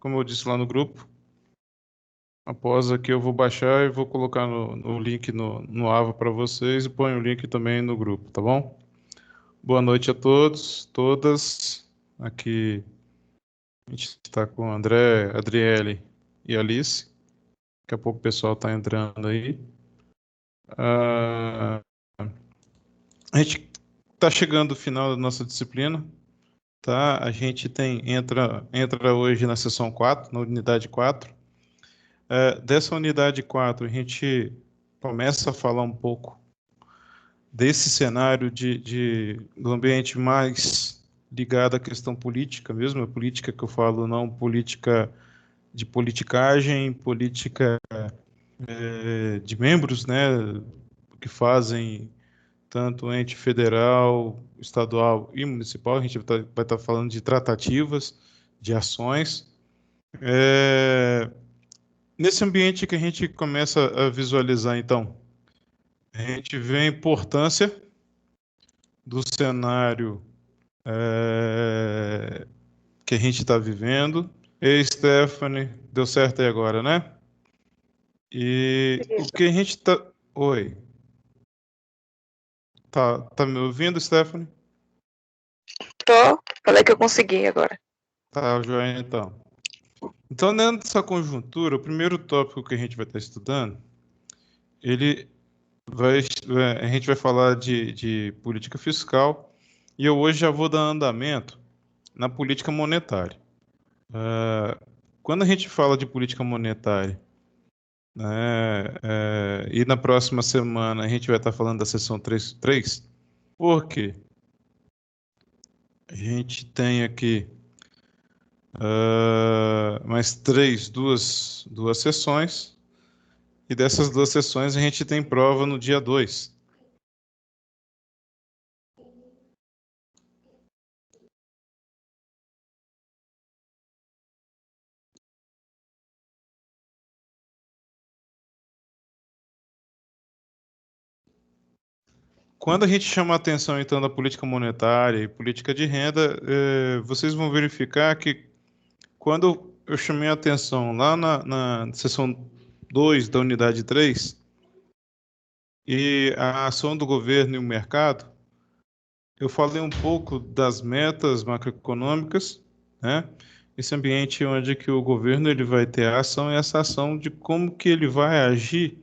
como eu disse lá no grupo, após aqui eu vou baixar e vou colocar no link no Ava para vocês e ponho o link também no grupo, tá bom? Boa noite a todos, todas. Aqui a gente está com o André, Adriele e Alice. Daqui a pouco o pessoal está entrando aí. A gente está chegando ao final da nossa disciplina, tá? A gente entra hoje na sessão 4, na unidade 4. Dessa unidade 4, a gente começa a falar um pouco desse cenário do ambiente mais ligado à questão política mesmo, a política que eu falo, não política de politicagem, política de membros, né, que fazem tanto ente federal, estadual e municipal. A gente vai estar falando de tratativas, de ações. Nesse ambiente que a gente começa a visualizar, então, a gente vê a importância do cenário que a gente está vivendo. Ei, Stephanie, deu certo aí agora, né? E o Isso. que a gente está... Oi. Tá me ouvindo, Stephanie? Tô. Falei que eu consegui agora. Tá, joia, então. Então, dentro dessa conjuntura, o primeiro tópico que a gente vai estar estudando, ele a gente vai falar de política fiscal e eu hoje já vou dar andamento na política monetária. Quando a gente fala de política monetária, né, e na próxima semana a gente vai estar falando da seção 3, por quê? A gente tem aqui mais duas sessões, e dessas duas sessões a gente tem prova no dia 2. Quando a gente chama a atenção, então, da política monetária e política de renda, vocês vão verificar que quando eu chamei a atenção lá na seção 2 da unidade 3, e a ação do governo e o mercado, eu falei um pouco das metas macroeconômicas, né? Esse ambiente onde que o governo ele vai ter a ação, e essa ação de como que ele vai agir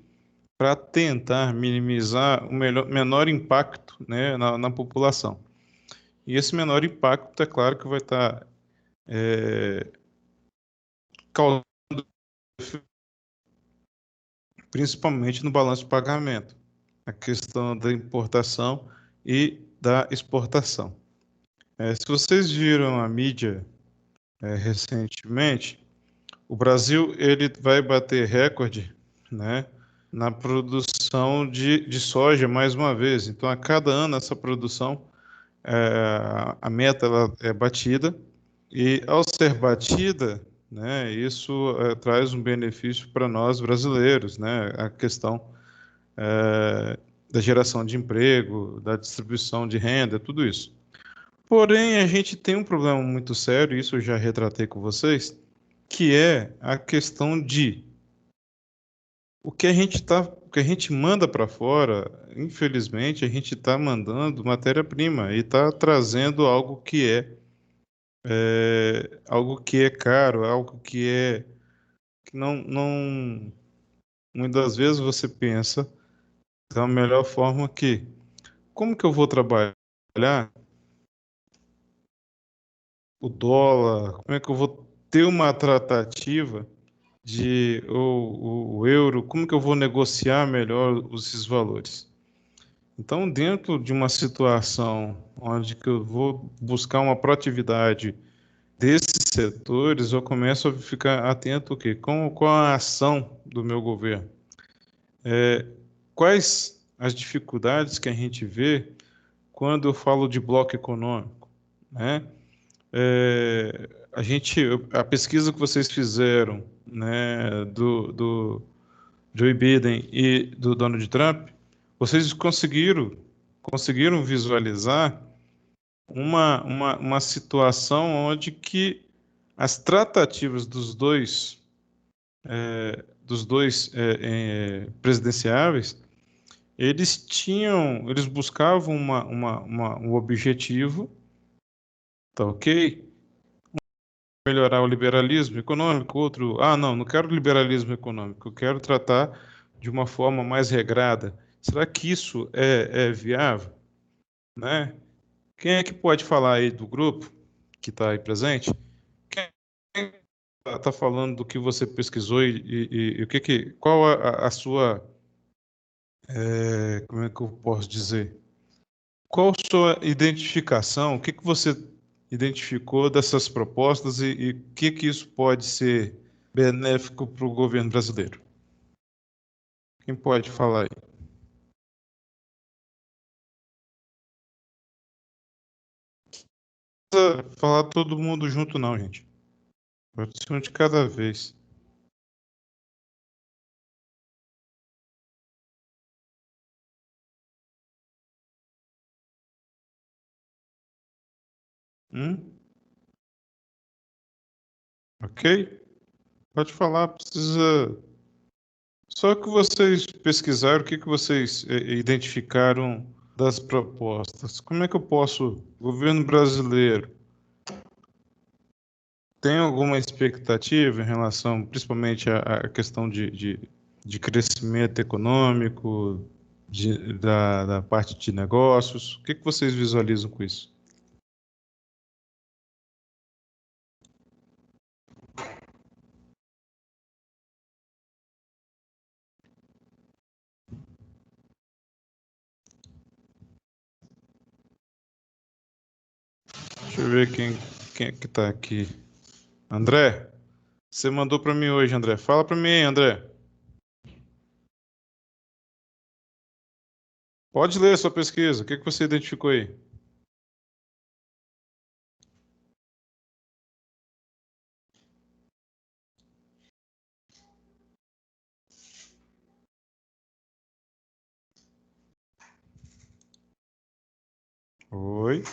para tentar minimizar o menor impacto, né, na população. E esse menor impacto, é claro que vai estar causando principalmente no balanço de pagamento, a questão da importação e da exportação. Se vocês viram a mídia recentemente, o Brasil ele vai bater recorde, né, na produção de soja mais uma vez. Então, a cada ano essa produção, a meta ela é batida, e ao ser batida, né, isso traz um benefício para nós brasileiros, né, a questão da geração de emprego, da distribuição de renda, tudo isso. Porém, a gente tem um problema muito sério, isso eu já retratei com vocês, que é a questão de o que a gente manda para fora, infelizmente, a gente está mandando matéria-prima e está trazendo algo que é caro, algo que não, muitas das vezes você pensa da melhor forma que, como que eu vou trabalhar o dólar, como é que eu vou ter uma tratativa o euro, como que eu vou negociar melhor esses valores? Então, dentro de uma situação onde que eu vou buscar uma proatividade desses setores, eu começo a ficar atento o quê? Com a ação do meu governo. Quais as dificuldades que a gente vê quando eu falo de bloco econômico, né? A pesquisa que vocês fizeram, né, do Joe Biden e do Donald Trump, vocês conseguiram visualizar uma situação onde que as tratativas dos dois presidenciáveis, eles buscavam um objetivo, tá ok? Melhorar o liberalismo econômico, outro, não quero liberalismo econômico, eu quero tratar de uma forma mais regrada. Será que isso é viável, né? Quem é que pode falar aí do grupo que está aí presente? Quem está falando do que você pesquisou e qual a sua, como é que eu posso dizer? Qual a sua identificação? O que você identificou dessas propostas e o que isso pode ser benéfico para o governo brasileiro? Quem pode falar aí? Não precisa falar todo mundo junto, não, gente. Pode ser um de cada vez. Ok? Pode falar, precisa. Só que vocês pesquisaram, o que vocês identificaram das propostas? Como é que eu posso, governo brasileiro, tem alguma expectativa em relação, principalmente, à questão de crescimento econômico, da parte de negócios? O que vocês visualizam com isso? Deixa eu ver quem é que está aqui. André, você mandou para mim hoje, André. Fala para mim aí, André. Pode ler a sua pesquisa. O que você identificou aí? Oi.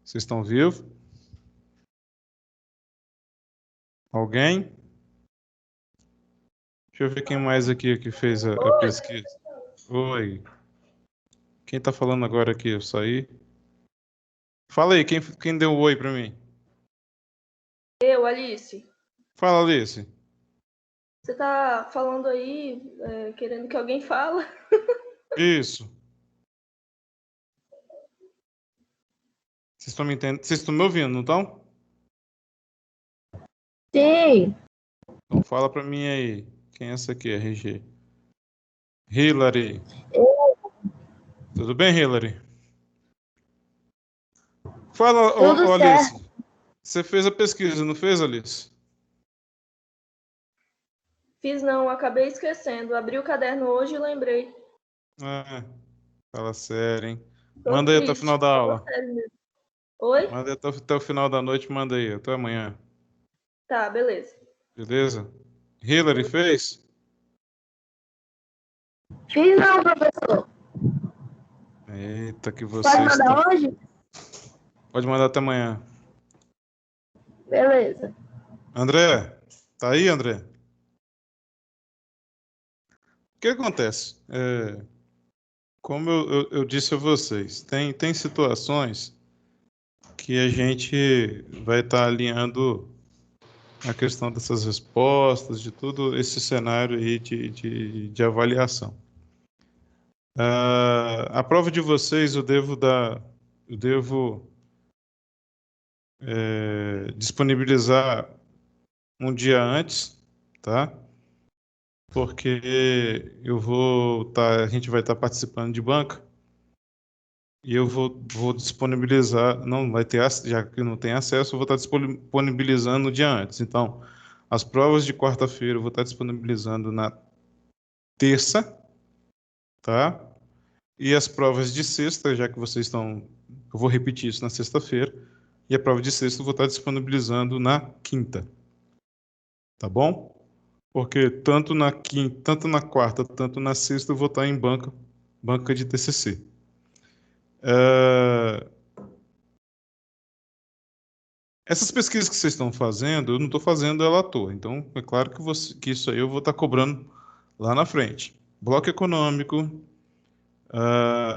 Vocês estão vivos? Alguém? Deixa eu ver quem mais aqui que fez a pesquisa. Oi. Quem está falando agora aqui? Eu saí. Fala aí, quem deu um oi para mim? Eu, Alice. Fala, Alice. Você tá falando aí, querendo que alguém fale? Isso. Vocês estão me entendendo? Vocês estão me ouvindo, não estão? Sim. Então fala para mim aí. Quem é essa aqui, RG? Hillary. Tudo bem, Hillary? Fala, Tudo Alice. certo. Você fez a pesquisa, não fez, Alice? Fiz não, acabei esquecendo. Abri o caderno hoje e lembrei. Fala sério, hein? Tô Manda aí até o triste. final da aula. Sério mesmo. Oi? Manda aí até o final da noite, manda aí. Até amanhã. Tá, beleza. Beleza? Hillary fez? Fiz não, professor. Eita, que Pode vocês estão. mandar hoje? Pode mandar até amanhã. Beleza. André, tá aí, André? O que acontece? Como eu disse a vocês, tem situações que a gente vai estar alinhando a questão dessas respostas, de todo esse cenário aí de avaliação. A prova de vocês eu devo disponibilizar um dia antes, tá? Porque a gente vai estar participando de banca e eu vou disponibilizar, não vai ter, já que não tem acesso, eu vou estar disponibilizando no dia antes. Então, as provas de quarta-feira eu vou estar disponibilizando na terça, tá? E as provas de sexta, já que vocês estão, eu vou repetir isso na sexta-feira, e a prova de sexta eu vou estar disponibilizando na quinta, tá bom? Porque tanto na quarta, tanto na sexta eu vou estar em banca de TCC. Essas pesquisas que vocês estão fazendo, eu não estou fazendo ela à toa. Então, é claro que isso aí eu vou estar cobrando lá na frente. Bloco econômico,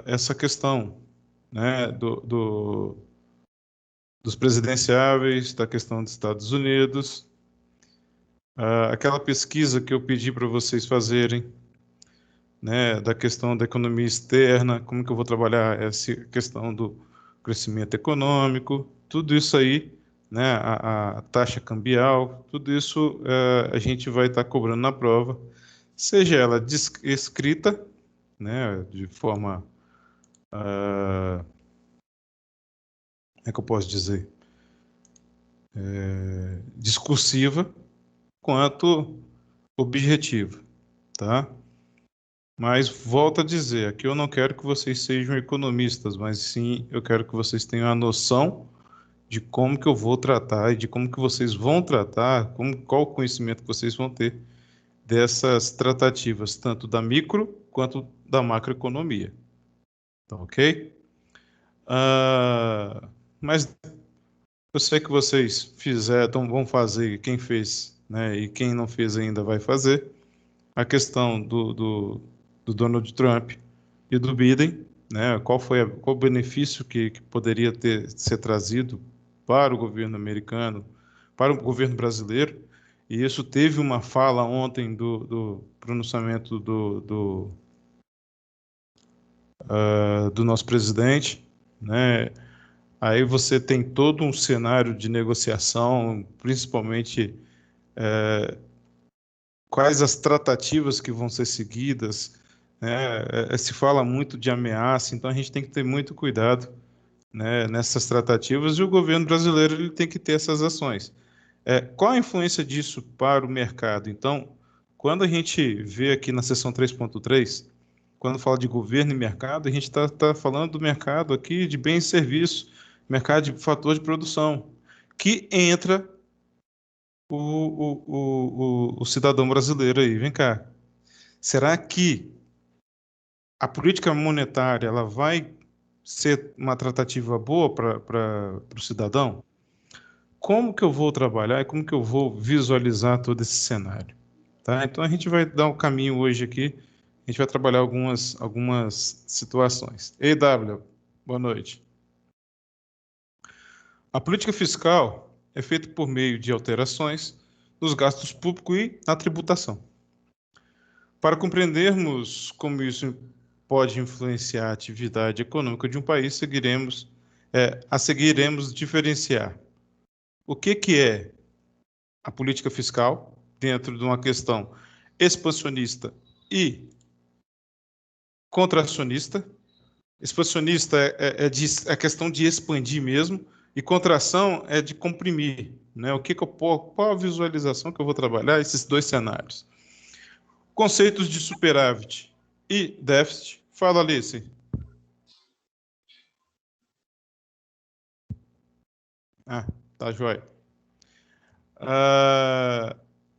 essa questão, né, dos presidenciáveis, da questão dos Estados Unidos, aquela pesquisa que eu pedi para vocês fazerem, né, da questão da economia externa, como que eu vou trabalhar essa questão do crescimento econômico, tudo isso aí, né, a taxa cambial, tudo isso a gente vai estar cobrando na prova, seja ela escrita, né, de forma, como é que eu posso dizer, discursiva, quanto objetiva, tá? Mas volto a dizer, aqui eu não quero que vocês sejam economistas, mas sim eu quero que vocês tenham a noção de como que eu vou tratar e de como que vocês vão tratar, qual o conhecimento que vocês vão ter dessas tratativas, tanto da micro quanto da macroeconomia. Tá ok? Mas eu sei que vocês fizeram, então vão fazer, quem fez, né, e quem não fez ainda vai fazer, a questão do Donald Trump e do Biden, né, qual o benefício que poderia ser trazido para o governo americano, para o governo brasileiro, e isso teve uma fala ontem do pronunciamento do nosso presidente, né? Aí você tem todo um cenário de negociação, principalmente quais as tratativas que vão ser seguidas, né? Se fala muito de ameaça, então a gente tem que ter muito cuidado, né, nessas tratativas, e o governo brasileiro ele tem que ter essas ações. Qual a influência disso para o mercado? Então, quando a gente vê aqui na seção 3.3, quando fala de governo e mercado, a gente está falando do mercado aqui de bens e serviços, mercado de fator de produção, que entra o cidadão brasileiro aí. Vem cá. Será que a política monetária ela vai ser uma tratativa boa para o cidadão? Como que eu vou trabalhar e como que eu vou visualizar todo esse cenário? Tá? Então a gente vai dar um caminho hoje aqui, a gente vai trabalhar algumas situações. EW, boa noite. A política fiscal é feita por meio de alterações nos gastos públicos e na tributação. Para compreendermos como isso pode influenciar a atividade econômica de um país, a seguiremos diferenciar o que é a política fiscal dentro de uma questão expansionista e contracionista. Expansionista é a questão de expandir mesmo, e contração é de comprimir, né? Qual a visualização que eu vou trabalhar esses dois cenários? Conceitos de superávit e déficit. Fala, Alice. Tá joia.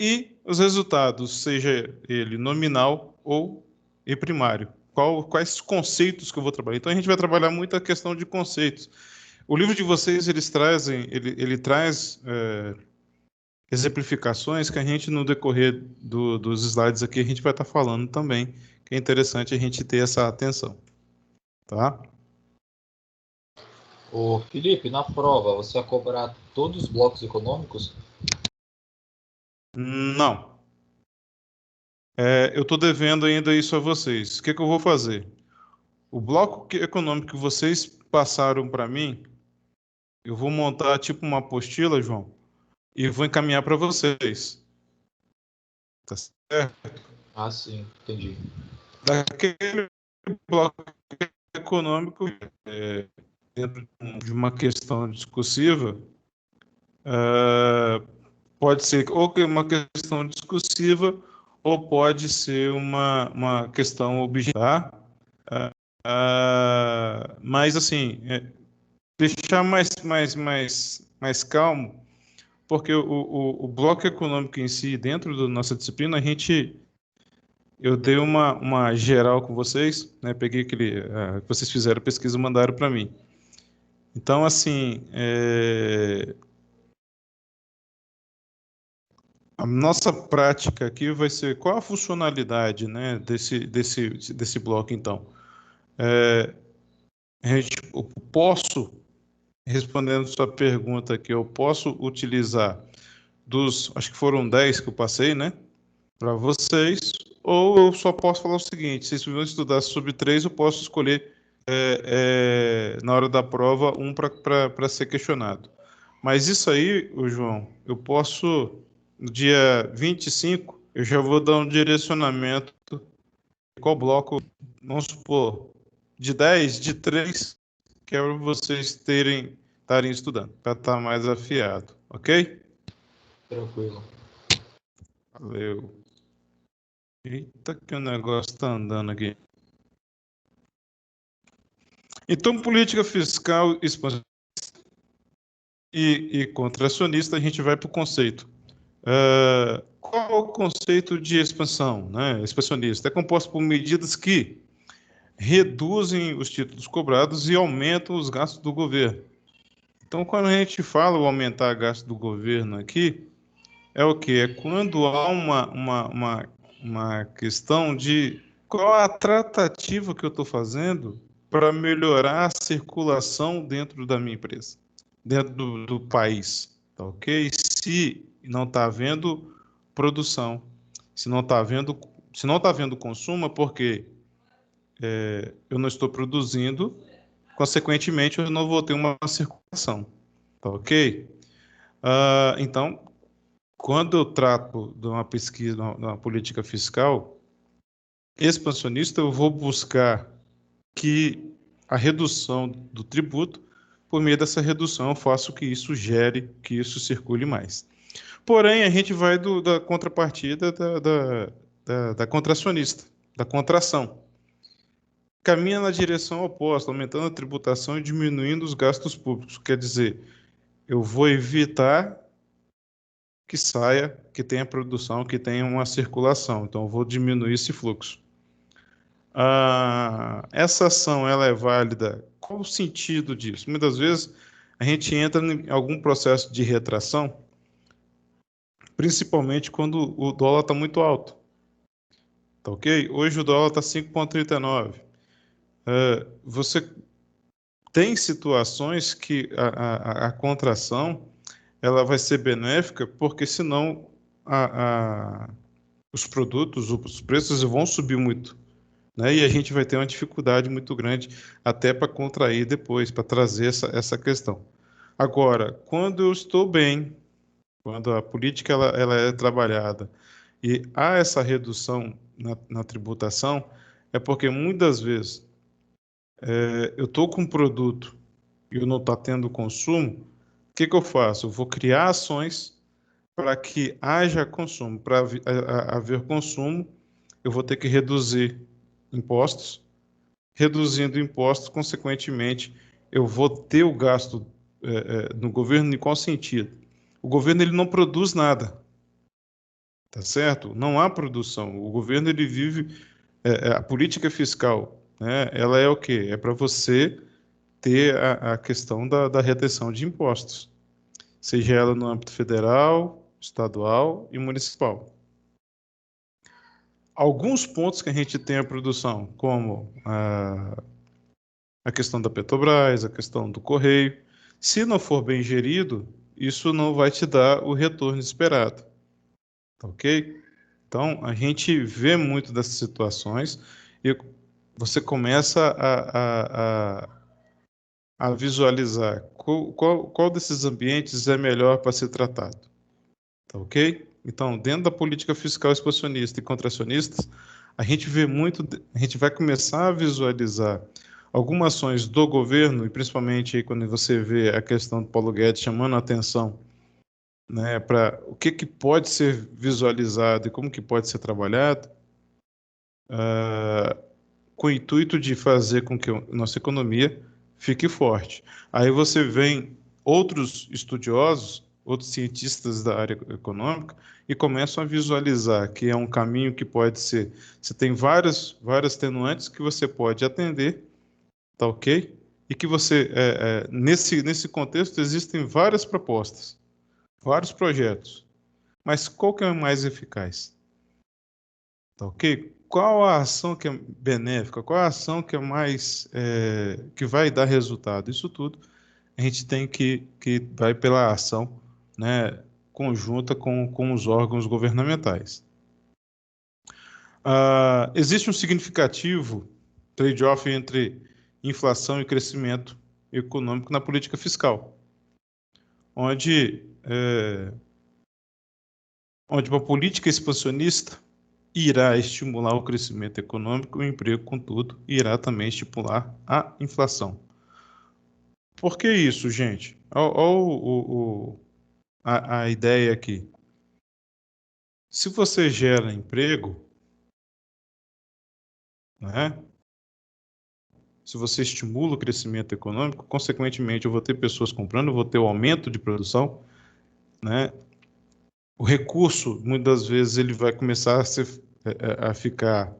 E os resultados, seja ele nominal ou e primário. Quais conceitos que eu vou trabalhar? Então a gente vai trabalhar muito a questão de conceitos. O livro de vocês ele traz exemplificações que a gente no decorrer dos slides aqui a gente vai estar falando também, que é interessante a gente ter essa atenção, tá? Ô, Felipe, na prova, você vai cobrar todos os blocos econômicos? Não. Eu estou devendo ainda isso a vocês. O que eu vou fazer? O bloco econômico que vocês passaram para mim, eu vou montar tipo uma apostila, João, e vou encaminhar para vocês. Tá certo? Ah, sim, entendi. Daquele bloco econômico, dentro de uma questão discursiva, pode ser ou uma questão discursiva ou pode ser uma questão objetiva, mas assim, deixar mais calmo, porque o bloco econômico em si, dentro da nossa disciplina, eu dei uma geral com vocês, né? Peguei aquele que vocês fizeram a pesquisa e mandaram para mim. Então, assim, A nossa prática aqui vai ser qual a funcionalidade, né, desse bloco, então. Eu posso, respondendo sua pergunta aqui, eu posso utilizar acho que foram 10 que eu passei, né, para vocês, ou eu só posso falar o seguinte: se vocês vão estudar sobre 3, eu posso escolher na hora da prova um para ser questionado. Mas isso aí, o João, eu posso, no dia 25, eu já vou dar um direcionamento de qual bloco, vamos supor, de 10, de 3, que é para vocês estarem estudando, para estar mais afiado, ok? Tranquilo. Valeu. Eita, que o negócio está andando aqui. Então, política fiscal expansionista e contracionista, a gente vai para o conceito. Qual é o conceito de expansão, né? Expansionista? É composto por medidas que reduzem os títulos cobrados e aumentam os gastos do governo. Então, quando a gente fala o aumentar gasto do governo aqui, é o quê? É quando há uma questão de qual a tratativa que eu estou fazendo para melhorar a circulação dentro da minha empresa, dentro do país, tá ok? Se não está havendo produção, se não está havendo consumo, é porque eu não estou produzindo, consequentemente eu não vou ter uma circulação, tá ok? Então, quando eu trato de uma pesquisa, de uma política fiscal expansionista, eu vou buscar que a redução do tributo, por meio dessa redução, eu faço que isso gere, que isso circule mais. Porém, a gente vai da contrapartida da contracionista, da contração. Caminha na direção oposta, aumentando a tributação e diminuindo os gastos públicos. Quer dizer, eu vou evitar que saia, que tenha produção, que tenha uma circulação. Então, eu vou diminuir esse fluxo. Essa ação, ela é válida? Qual o sentido disso? Muitas vezes, a gente entra em algum processo de retração, principalmente quando o dólar está muito alto. Tá ok? Hoje o dólar está 5,39. Você tem situações que a contração ela vai ser benéfica, porque senão os produtos, os preços vão subir muito, né? E a gente vai ter uma dificuldade muito grande até para contrair depois, para trazer essa questão. Agora, quando eu estou bem, quando a política ela é trabalhada e há essa redução na tributação, é porque muitas vezes eu estou com um produto e eu não estou tendo consumo. O que eu faço? Eu vou criar ações para que haja consumo. Para haver consumo, eu vou ter que reduzir impostos. Reduzindo impostos, consequentemente, eu vou ter o gasto no governo em qual sentido? O governo ele não produz nada, tá certo? Não há produção. O governo ele vive a política fiscal, né? Ela é o quê? É para você ter a questão da retenção de impostos, seja ela no âmbito federal, estadual e municipal. Alguns pontos que a gente tem a produção, como a questão da Petrobras, a questão do Correio, se não for bem gerido, isso não vai te dar o retorno esperado, tá ok? Então, a gente vê muito dessas situações e você começa a visualizar qual desses ambientes é melhor para ser tratado. Tá ok? Então, dentro da política fiscal expansionista e contracionistas, a gente vai começar a visualizar algumas ações do governo, e principalmente aí quando você vê a questão do Paulo Guedes chamando a atenção, né, para o que pode ser visualizado e como que pode ser trabalhado, com o intuito de fazer com que a nossa economia fique forte. Aí você vem outros estudiosos, outros cientistas da área econômica e começam a visualizar que é um caminho que pode ser. Você tem várias tenuantes que você pode atender, tá ok? E que você, nesse contexto, existem várias propostas, vários projetos. Mas qual que é o mais eficaz? Tá ok? Qual a ação que é benéfica? Qual a ação que é mais que vai dar resultado? Isso tudo a gente tem que vai pela ação, né, conjunta com os órgãos governamentais. Existe um significativo trade-off entre inflação e crescimento econômico na política fiscal, onde uma política expansionista irá estimular o crescimento econômico e o emprego, contudo, irá também estimular a inflação. Por que isso, gente? Olha a ideia aqui. Se você gera emprego, né? Se você estimula o crescimento econômico, consequentemente, eu vou ter pessoas comprando, eu vou ter o aumento de produção, né? O recurso, muitas vezes, ele vai começar a ficar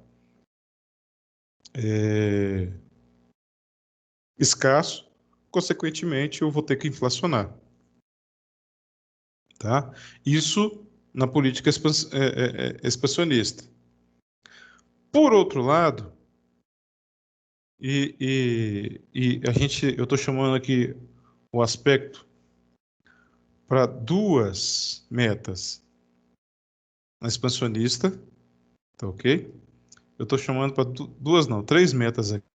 escasso, consequentemente, eu vou ter que inflacionar, tá? Isso na política expansionista. Por outro lado, eu estou chamando aqui o aspecto para duas metas na expansionista, tá ok? Eu estou chamando para duas, não, três metas aqui.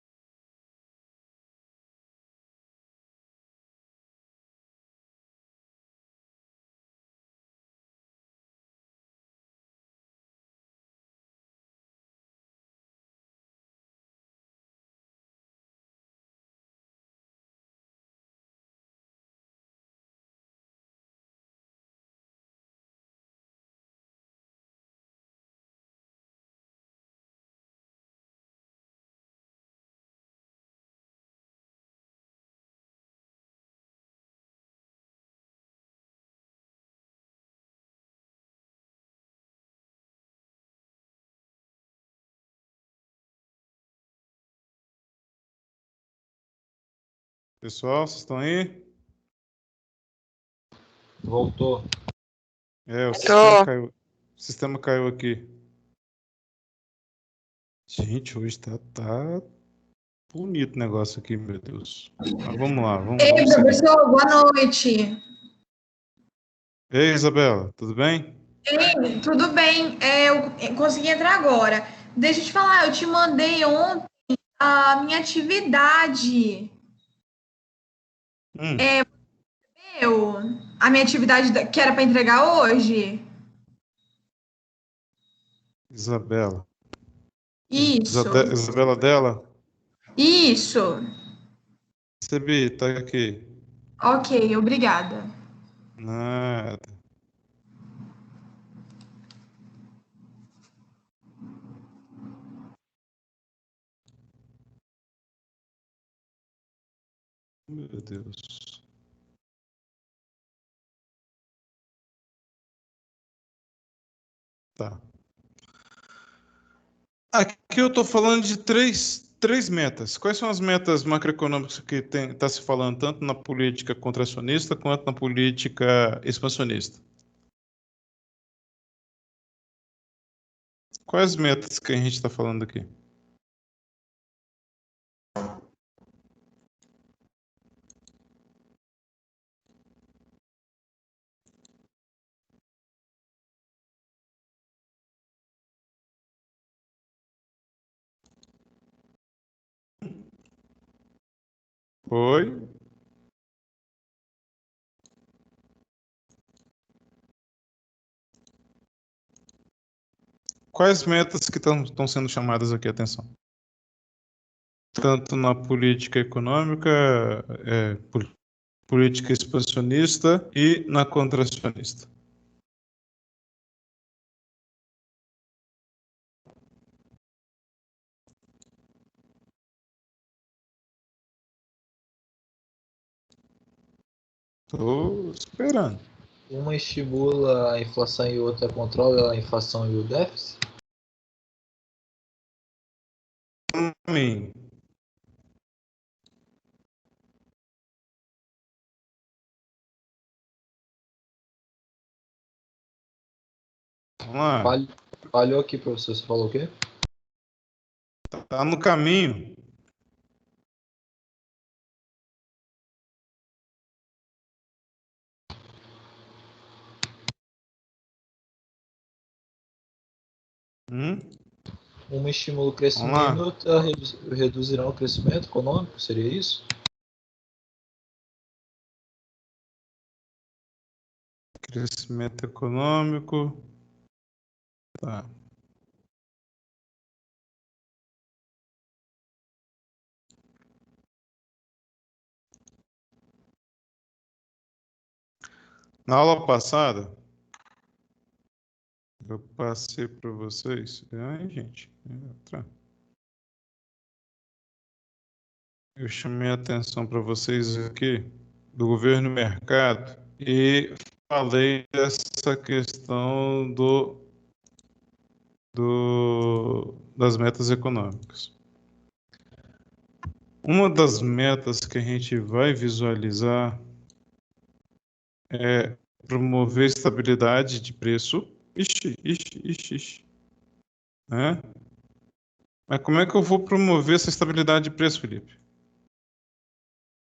Pessoal, vocês estão aí? Voltou. O Tô. sistema caiu aqui. Gente, hoje tá bonito o negócio aqui, meu Deus. Mas vamos lá, Ei, vamos seguir. professor, boa noite. Ei, Isabela, tudo bem? Ei, tudo bem? Eu consegui entrar agora. Deixa eu te falar, eu te mandei ontem a minha atividade. Hum, Eu, a minha atividade que era para entregar hoje. Isabela. Isso, Isabela dela? isso. Recebi, tá aqui. Ok, obrigada. Nada. Meu Deus. Tá. Aqui eu estou falando de três metas. Quais são as metas macroeconômicas que está se falando tanto na política contracionista quanto na política expansionista? Quais metas que a gente está falando aqui? Oi? Quais metas que estão sendo chamadas aqui a atenção? Tanto na política econômica, política expansionista e na contracionista. Estou esperando. Uma estimula a inflação e outra controla a inflação e o déficit? Mim, Vamos lá. Falhou aqui, professor. Você falou o quê? Tá no caminho. Uma estimula o Vamos crescimento, lá. outra reduzirá o crescimento econômico, seria isso? Crescimento econômico. Tá. Na aula passada, eu passei para vocês. Ai, gente. Eu chamei a atenção para vocês aqui do governo e mercado e falei dessa questão das metas econômicas. Uma das metas que a gente vai visualizar é promover estabilidade de preço. Ixi. Né? Mas como é que eu vou promover essa estabilidade de preço, Felipe?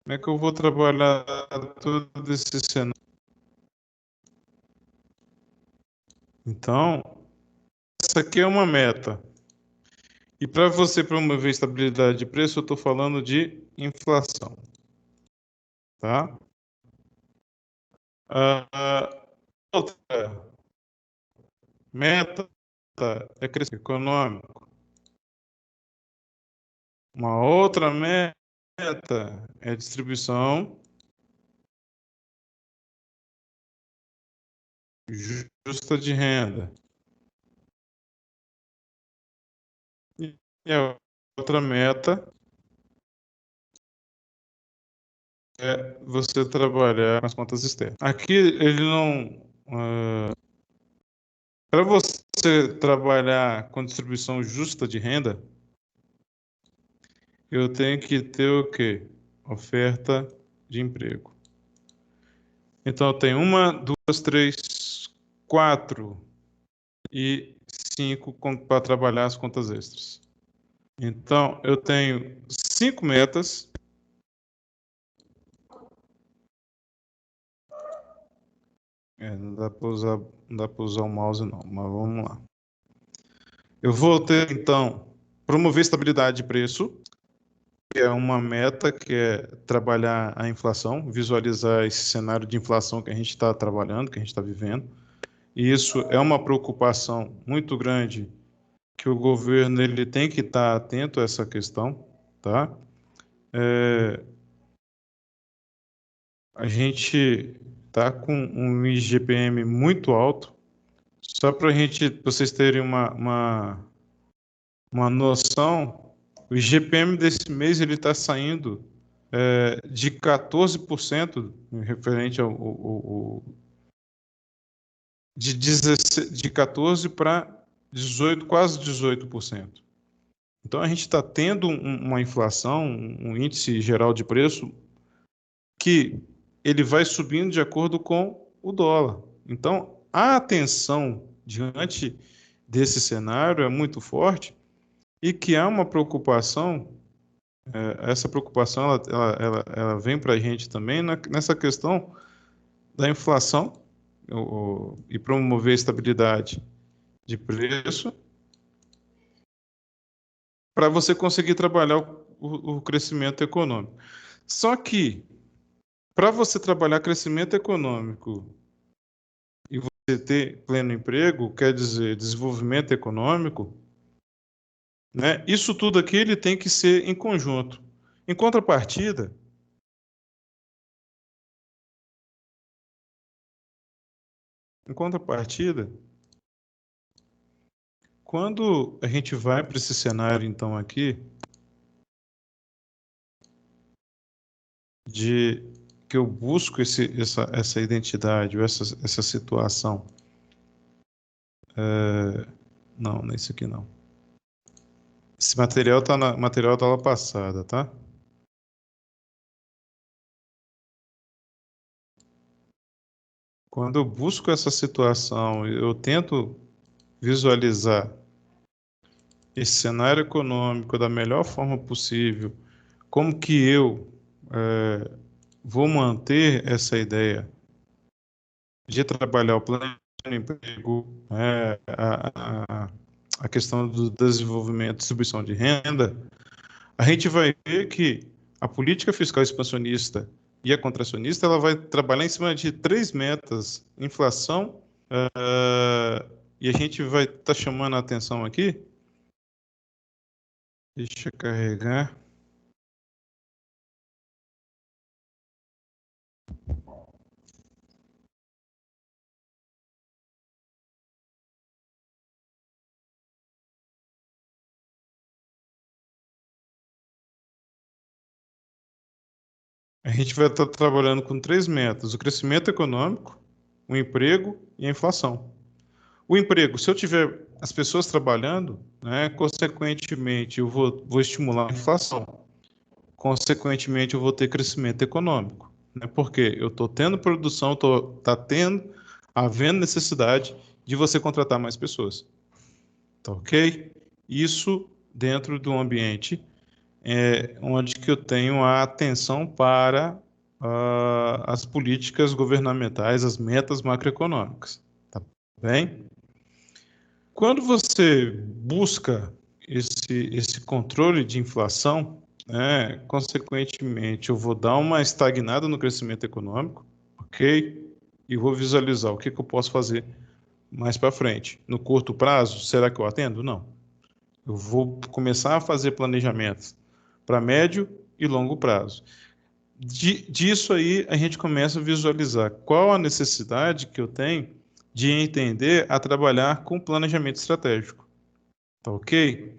Como é que eu vou trabalhar todo esse cenário? Então, essa aqui é uma meta. E para você promover estabilidade de preço, eu estou falando de inflação. Tá? Outra meta é crescimento econômico. Uma outra meta é distribuição justa de renda. E a outra meta é você trabalhar com as contas externas. Aqui ele não. Para você trabalhar com distribuição justa de renda, eu tenho que ter o quê? Oferta de emprego. Então eu tenho 1, 2, 3, 4 e 5 para trabalhar as contas extras. Então eu tenho 5 metas. Não dá para usar o mouse não, mas vamos lá. Eu vou ter então promover estabilidade de preço, que é uma meta que é trabalhar a inflação, visualizar esse cenário de inflação que a gente está trabalhando, que a gente está vivendo. E isso é uma preocupação muito grande que o governo ele tem que estar atento a essa questão, tá? A gente está com um IGPM muito alto. Só para vocês terem uma noção, o IGPM desse mês ele está saindo de 14% referente de 14 para 18, quase 18%. Então a gente está tendo uma inflação, um índice geral de preço que ele vai subindo de acordo com o dólar. Então a atenção diante desse cenário é muito forte e que há uma preocupação. Essa preocupação ela vem para a gente também nessa questão da inflação e promover estabilidade de preço para você conseguir trabalhar o crescimento econômico. Só que, para você trabalhar crescimento econômico e você ter pleno emprego, quer dizer, desenvolvimento econômico, né? Isso tudo aqui ele tem que ser em conjunto. Em contrapartida, quando a gente vai para esse cenário, então, aqui, de que eu busco essa identidade, ou essa situação. Não, nesse aqui não. Esse material está na material da aula passada, tá? Quando eu busco essa situação, eu tento visualizar esse cenário econômico da melhor forma possível, como que eu vou manter essa ideia de trabalhar o plano de emprego, a questão do desenvolvimento e distribuição de renda, a gente vai ver que a política fiscal expansionista e a contracionista ela vai trabalhar em cima de três metas: inflação, e a gente vai estar chamando a atenção aqui. Deixa eu carregar. A gente vai estar trabalhando com três metas: o crescimento econômico, o emprego e a inflação. O emprego, se eu tiver as pessoas trabalhando, né, consequentemente eu vou estimular a inflação. Consequentemente, eu vou ter crescimento econômico, né? Porque eu estou tendo produção, havendo necessidade de você contratar mais pessoas. Tá ok? Isso dentro do ambiente onde que eu tenho a atenção para as políticas governamentais, as metas macroeconômicas. Tá bem? Quando você busca esse controle de inflação, consequentemente, eu vou dar uma estagnada no crescimento econômico, ok? E vou visualizar o que eu posso fazer mais para frente. No curto prazo, será que eu atendo? Não. Eu vou começar a fazer planejamentos para médio e longo prazo. Disso aí, a gente começa a visualizar qual a necessidade que eu tenho de entender a trabalhar com planejamento estratégico. Tá ok?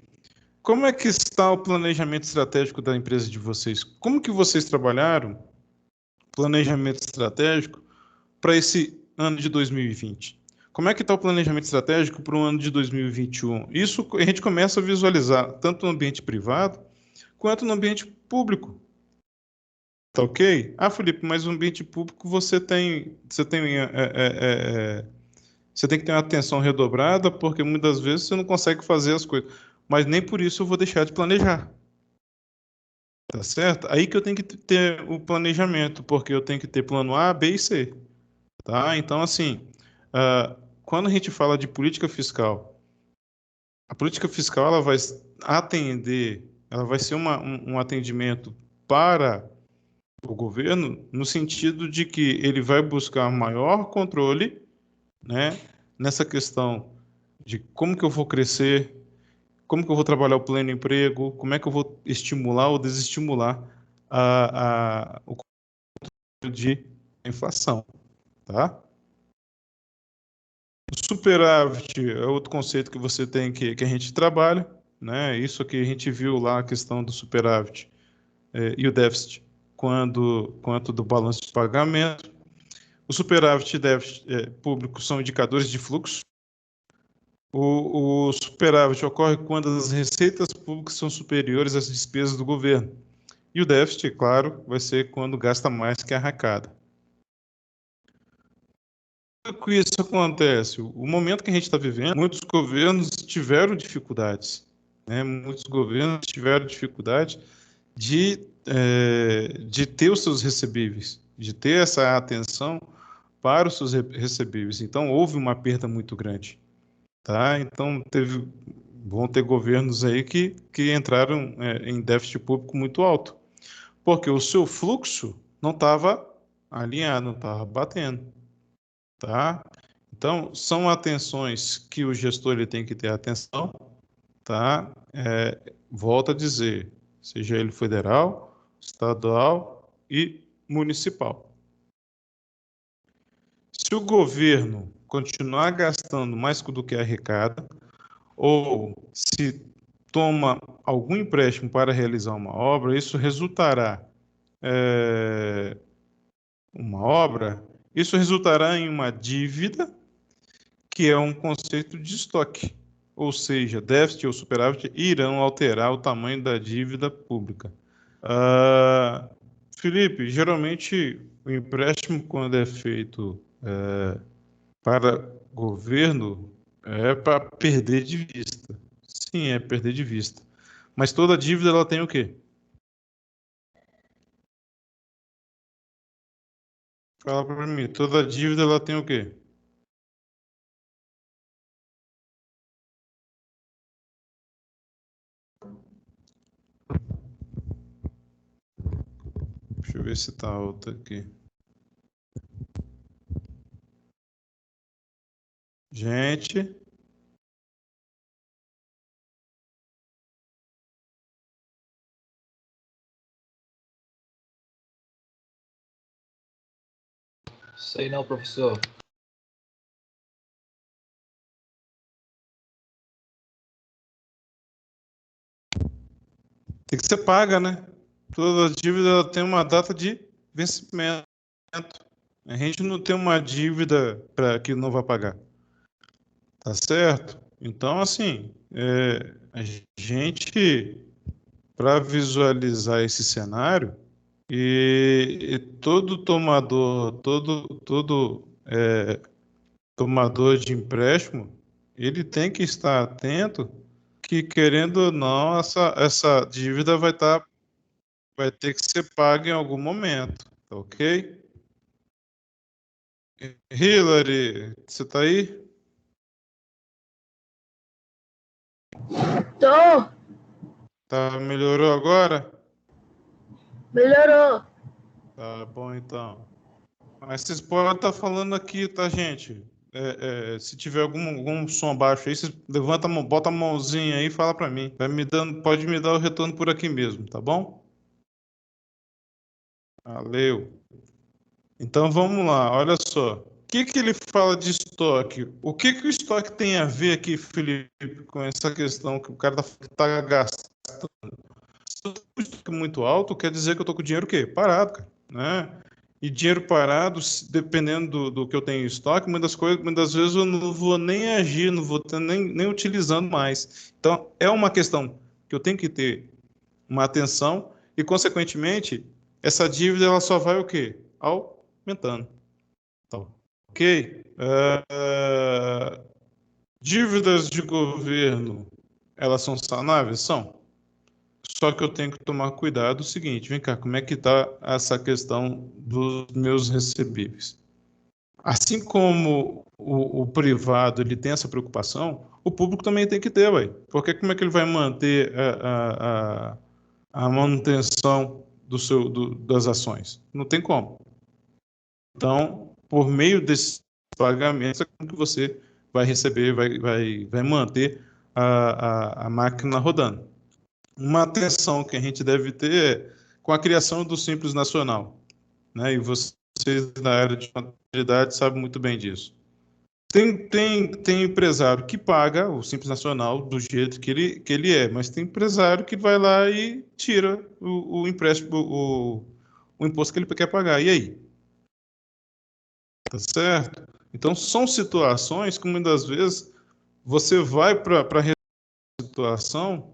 Como é que está o planejamento estratégico da empresa de vocês? Como que vocês trabalharam planejamento estratégico para esse ano de 2020? Como é que está o planejamento estratégico para o ano de 2021? Isso a gente começa a visualizar tanto no ambiente privado quanto no ambiente público. Tá ok? Ah, Felipe, mas no ambiente público você tem que ter uma atenção redobrada, porque muitas vezes você não consegue fazer as coisas. Mas nem por isso eu vou deixar de planejar. Tá certo? Aí que eu tenho que ter o planejamento, porque eu tenho que ter plano A, B e C. Tá? Então, assim, quando a gente fala de política fiscal, a política fiscal ela vai atender, ela vai ser um atendimento para o governo, no sentido de que ele vai buscar maior controle, né, nessa questão de como que eu vou crescer, como que eu vou trabalhar o pleno emprego, como é que eu vou estimular ou desestimular o controle de inflação, tá? O superávit é outro conceito que você tem que a gente trabalha, né? Isso que a gente viu lá, a questão do superávit e o déficit, quanto do balanço de pagamento. O superávit e déficit público são indicadores de fluxo. O superávit ocorre quando as receitas públicas são superiores às despesas do governo. E o déficit, claro, vai ser quando gasta mais que a arrecada. Como que isso acontece? O momento que a gente está vivendo, muitos governos tiveram dificuldades, né? Muitos governos tiveram dificuldade de ter os seus recebíveis, de ter essa atenção para os seus recebíveis. Então, houve uma perda muito grande. Tá? Então, vão ter governos aí que entraram em déficit público muito alto, porque o seu fluxo não estava alinhado, não estava batendo. Tá? Então, são atenções que o gestor ele tem que ter atenção. Tá? Volto a dizer, seja ele federal, estadual e municipal. Se o governo continuar gastando mais do que arrecada, ou se toma algum empréstimo para realizar uma obra, isso resultará isso resultará em uma dívida, que é um conceito de estoque, ou seja, déficit ou superávit irão alterar o tamanho da dívida pública. Felipe, geralmente o empréstimo, quando é feito para governo, É para perder de vista. Sim, é perder de vista. Mas toda dívida ela tem o quê? Fala para mim, toda dívida ela tem o quê? Deixa eu ver se tá alta aqui. Gente, Sei não, professor. tem que ser paga, né? Toda dívida ela tem uma data de vencimento. A gente não tem uma dívida para que não vai pagar, tá certo? Então, assim, a gente, para visualizar esse cenário, e todo tomador, tomador de empréstimo, ele tem que estar atento que, querendo ou não, essa dívida vai ter que ser paga em algum momento, tá ok? Hillary, você tá aí? Tô, Tá, melhorou agora? melhorou. Tá bom, então. Mas vocês podem estar falando aqui, tá, gente? Se tiver algum som baixo aí, vocês levanta a mão, bota a mãozinha aí e fala para mim. Pode me dar o retorno por aqui mesmo, tá bom? Valeu. Então vamos lá, olha só. O que que ele fala de estoque? O que que o estoque tem a ver aqui, Felipe, com essa questão que o cara tá gastando? Se eu tô com estoque muito alto, quer dizer que eu tô com o dinheiro o quê? Parado, cara, né? E dinheiro parado, dependendo do que eu tenho em estoque, muitas vezes eu não vou nem agir, não vou estar nem utilizando mais. Então, é uma questão que eu tenho que ter uma atenção e, consequentemente, essa dívida ela só vai o quê? Aumentando. Então, ok? Dívidas de governo, elas são sanáveis? São. Só que eu tenho que tomar cuidado o seguinte, vem cá, como é que está essa questão dos meus recebíveis? Assim como o privado ele tem essa preocupação, o público também tem que ter, ué. Porque como é que ele vai manter a manutenção das ações? Não tem como. Então, por meio desses pagamentos, é como que você vai receber, vai manter a máquina rodando. Uma atenção que a gente deve ter é com a criação do Simples Nacional, né? E vocês na área de contabilidade sabem muito bem disso. Tem empresário que paga o Simples Nacional do jeito que ele é, mas tem empresário que vai lá e tira o empréstimo, o imposto que ele quer pagar. E aí? Tá certo? Então, são situações que muitas vezes você vai para a situação,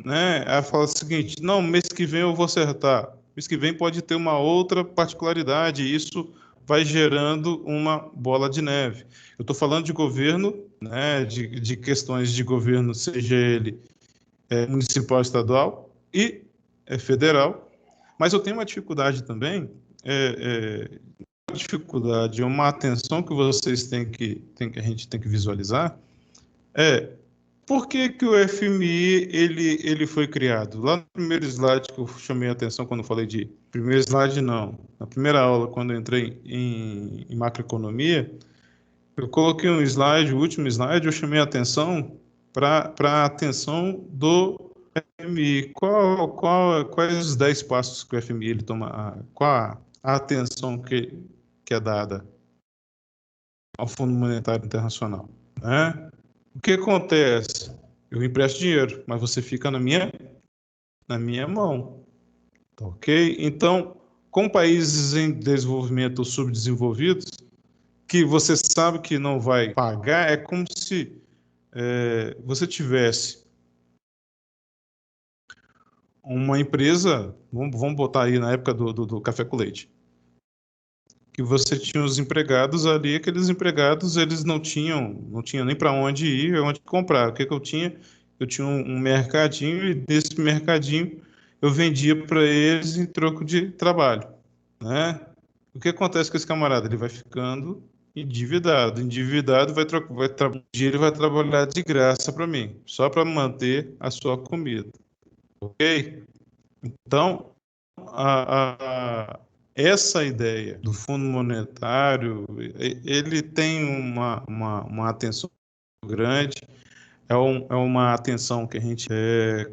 né? Ela fala o seguinte: não, mês que vem eu vou acertar. Mês que vem pode ter uma outra particularidade, e isso vai gerando uma bola de neve. Eu estou falando de governo, né? De questões de governo, seja ele municipal, estadual e federal. Mas eu tenho uma dificuldade também, uma dificuldade, uma atenção que vocês a gente tem que visualizar é por que que o FMI ele foi criado? Lá no primeiro slide que eu chamei a atenção quando eu falei de primeiro slide não, na primeira aula quando eu entrei em macroeconomia, eu coloquei um slide, o último slide, eu chamei a atenção para a atenção do FMI. Quais os 10 passos que o FMI ele toma? Qual a atenção que é dada ao Fundo Monetário Internacional, né? O que acontece? Eu empresto dinheiro, mas você fica na minha mão, tá ok? Então, com países em desenvolvimento ou subdesenvolvidos, que você sabe que não vai pagar, é como se você tivesse uma empresa, vamos botar aí na época do café com leite. que você tinha os empregados ali, aqueles empregados, eles não tinham nem para onde ir, onde comprar. O que eu tinha? Eu tinha um mercadinho e desse mercadinho eu vendia para eles em troco de trabalho, né? O que acontece com esse camarada? Ele vai ficando endividado. Endividado um dia ele vai trabalhar de graça para mim, só para manter a sua comida, ok? Então, essa ideia do Fundo Monetário, ele tem uma atenção grande, é uma atenção que a gente,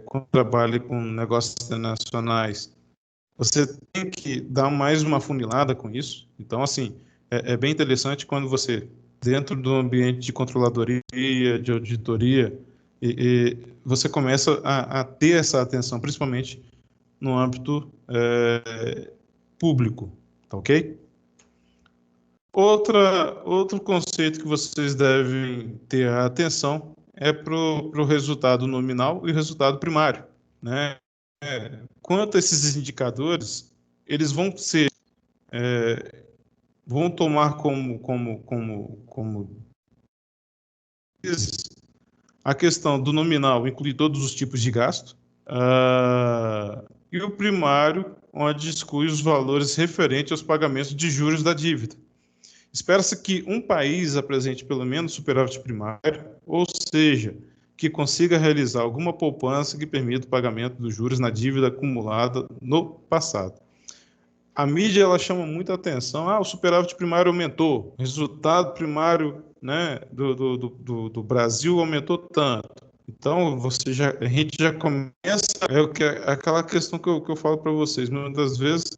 quando trabalha com negócios internacionais, você tem que dar mais uma funilada com isso. Então, assim, é bem interessante quando você, dentro do ambiente de controladoria, de auditoria, você começa a ter essa atenção, principalmente no âmbito público, tá ok? Outro conceito que vocês devem ter a atenção é para o resultado nominal e o resultado primário, né? Quanto a esses indicadores, eles vão vão tomar como a questão do nominal inclui todos os tipos de gasto, e o primário, onde exclui os valores referentes aos pagamentos de juros da dívida. Espera-se que um país apresente pelo menos superávit primário, ou seja, que consiga realizar alguma poupança que permita o pagamento dos juros na dívida acumulada no passado. A mídia ela chama muita atenção. O superávit primário aumentou, o resultado primário, né, do Brasil aumentou tanto. Então, a gente já começa... aquela questão que eu falo para vocês. Muitas vezes,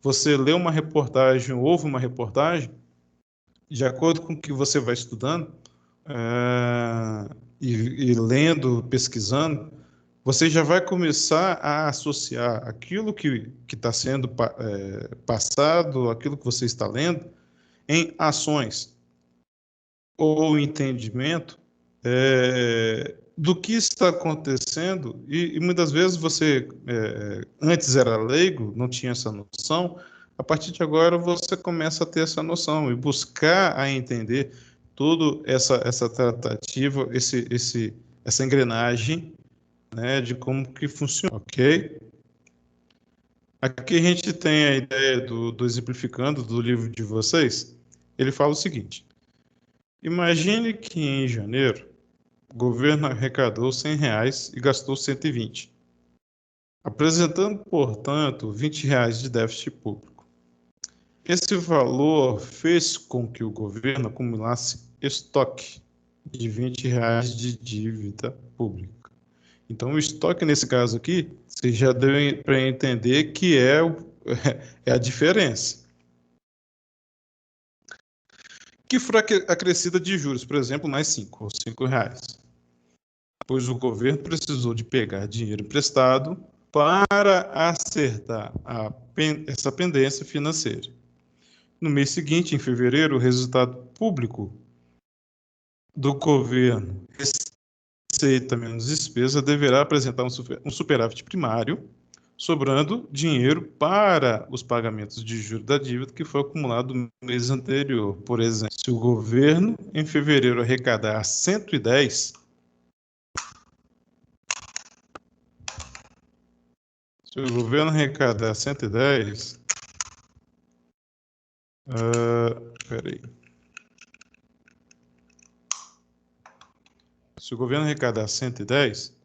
você lê uma reportagem, ouve uma reportagem, de acordo com o que você vai estudando, e lendo, pesquisando, você já vai começar a associar aquilo que está sendo passado, aquilo que você está lendo, em ações ou entendimento do que está acontecendo, e muitas vezes você antes era leigo, não tinha essa noção, a partir de agora você começa a ter essa noção e buscar a entender toda essa tratativa, essa engrenagem, né, de como que funciona, ok? Aqui a gente tem a ideia do exemplificando do livro de vocês. Ele fala o seguinte: imagine que em janeiro o governo arrecadou R$ 100 e gastou 120, apresentando, portanto, R$ 20 de déficit público. Esse valor fez com que o governo acumulasse estoque de R$ 20 de dívida pública. Então, o estoque, nesse caso aqui, você já deu para entender que é a diferença. Que foi acrescida de juros, por exemplo, mais 5 ou R$ 5. Pois o governo precisou de pegar dinheiro emprestado para acertar essa pendência financeira. No mês seguinte, em fevereiro, o resultado público do governo, receita menos despesa, deverá apresentar um superávit primário, sobrando dinheiro para os pagamentos de juros da dívida que foi acumulado no mês anterior. Por exemplo, se o governo, em fevereiro, arrecadar 110, se o governo arrecadar 110, peraí. Se o governo arrecadar 110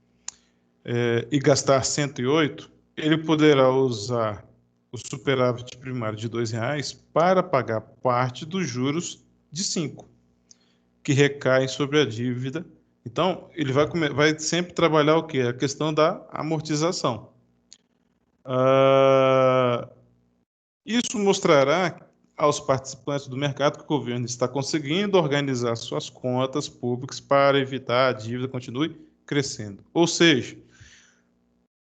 e gastar 108, ele poderá usar o superávit primário de R$ 2 para pagar parte dos juros de 5, que recaem sobre a dívida. Então, ele vai sempre trabalhar o quê? A questão da amortização. Isso mostrará aos participantes do mercado que o governo está conseguindo organizar suas contas públicas para evitar a dívida continue crescendo. Ou seja,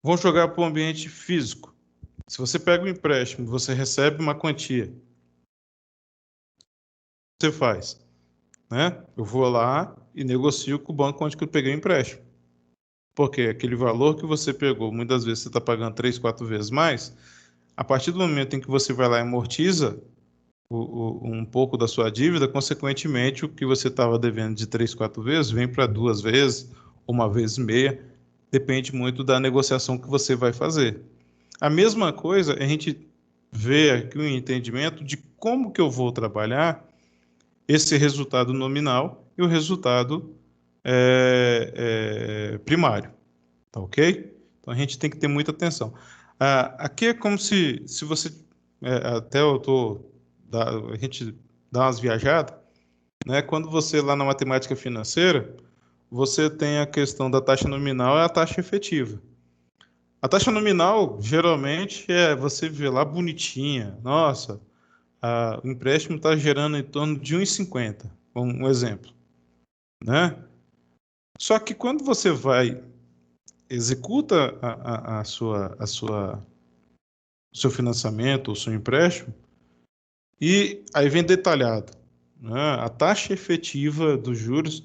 vão jogar para o ambiente físico. Se você pega um empréstimo, você recebe uma quantia. O que você faz? Né? Eu vou lá e negocio com o banco onde que eu peguei o empréstimo. Porque aquele valor que você pegou, muitas vezes você está pagando 3, 4 vezes mais, a partir do momento em que você vai lá e amortiza, um pouco da sua dívida, consequentemente, o que você estava devendo de 3, 4 vezes, vem para 2 vezes, uma vez e meia, depende muito da negociação que você vai fazer. A mesma coisa, a gente vê aqui um entendimento de como que eu vou trabalhar esse resultado nominal e o resultado primário, tá ok? Então, a gente tem que ter muita atenção. Aqui é como se você, até a gente dá umas viajadas, né? Quando você, lá na matemática financeira, você tem a questão da taxa nominal e a taxa efetiva. A taxa nominal, geralmente, você vê lá bonitinha. Nossa, o empréstimo está gerando em torno de 1,50, um exemplo, né? Só que quando você executa o seu financiamento, o seu empréstimo, e aí vem detalhado, né? A taxa efetiva dos juros,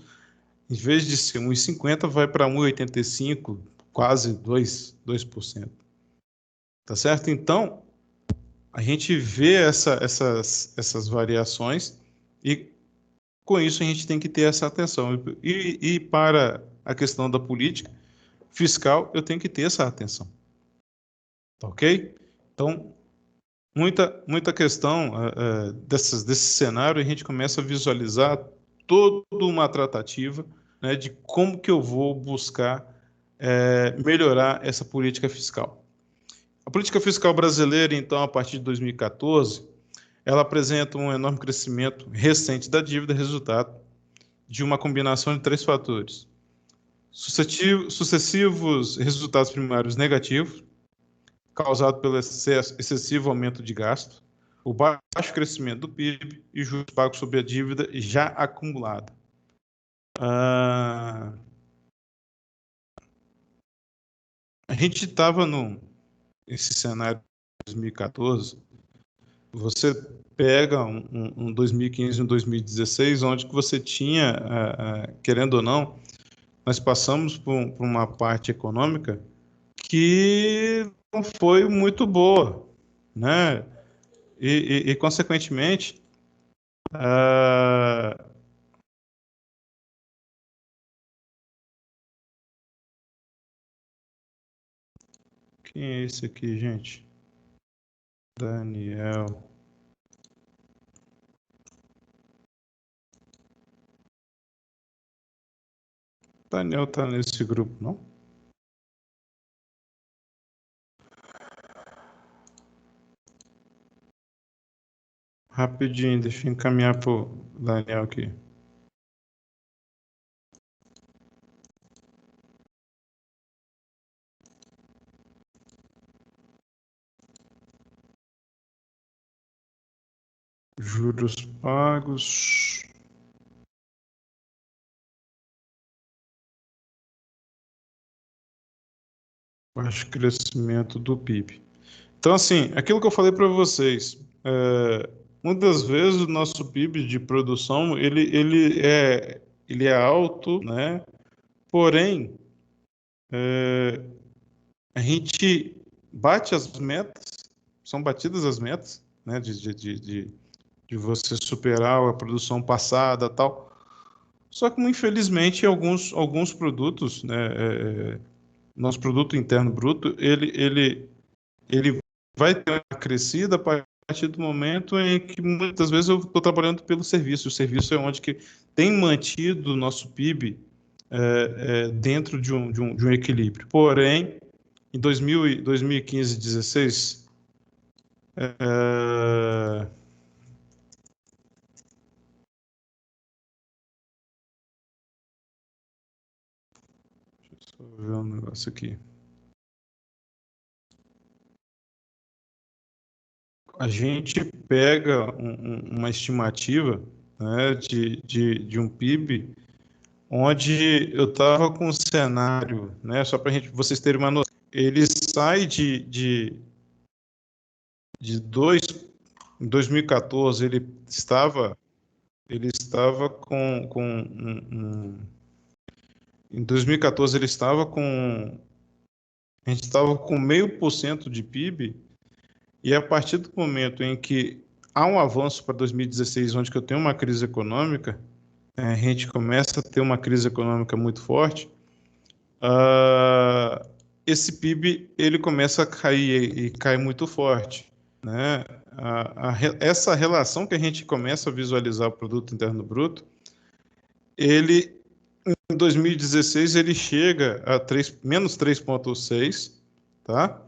em vez de ser 1,50, vai para 1,85, quase 2%. Tá certo? Então, a gente vê essas variações e, com isso, a gente tem que ter essa atenção. E para a questão da política fiscal, eu tenho que ter essa atenção. Tá ok? Então, muita questão desse cenário, a gente começa a visualizar toda uma tratativa, né, de como que eu vou buscar melhorar essa política fiscal. A política fiscal brasileira, então, a partir de 2014, ela apresenta um enorme crescimento recente da dívida, resultado de uma combinação de 3 fatores: sucessivos resultados primários negativos, causado pelo excessivo aumento de gasto, o baixo crescimento do PIB e juros pagos sobre a dívida já acumulada. A gente estava nesse cenário de 2014, você pega um 2015 e um 2016, onde que você tinha, querendo ou não, nós passamos por uma parte econômica que não foi muito boa, né? E consequentemente, quem é esse aqui, gente? Daniel. Daniel tá nesse grupo, não? Rapidinho, deixa eu encaminhar pro Daniel aqui. Juros pagos. Baixo crescimento do PIB. Então, assim, aquilo que eu falei para vocês, muitas vezes o nosso PIB de produção, ele é alto, né? Porém, a gente bate as metas, são batidas as metas, né? De você superar a produção passada, tal. Só que, infelizmente, alguns produtos, né? Nosso produto interno bruto, ele vai ter uma crescida a partir do momento em que muitas vezes eu estou trabalhando pelo serviço. O serviço é onde que tem mantido o nosso PIB dentro de um equilíbrio. Porém, em 2015 e 2016, deixa eu só ver um negócio aqui. A gente pega uma estimativa, né, de um PIB, onde eu estava com um cenário, né, só para vocês terem uma noção, ele sai em 2014, ele estava em 2014 ele estava a gente estava com 0,5% de PIB, e a partir do momento em que há um avanço para 2016, onde que eu tenho uma crise econômica, a gente começa a ter uma crise econômica muito forte, esse PIB ele começa a cair e cai muito forte, né? Essa relação que a gente começa a visualizar o produto interno bruto, ele em 2016 ele chega a menos 3,6, tá?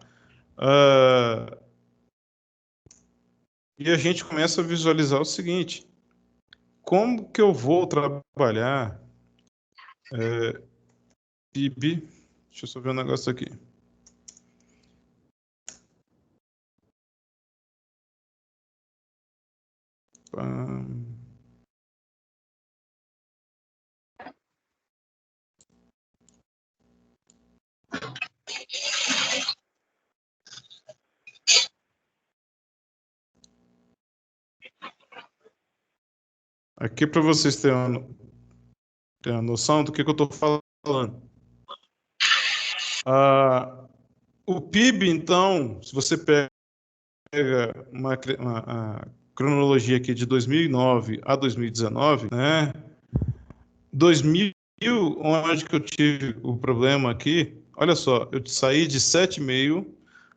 E a gente começa a visualizar o seguinte: como que eu vou trabalhar PIB? Deixa eu só ver um negócio aqui. Aqui para vocês terem uma noção do que eu estou falando. O PIB, então, se você pega a cronologia aqui de 2009 a 2019, né? 2000, onde que eu tive o problema aqui, olha só, eu saí de 7,5,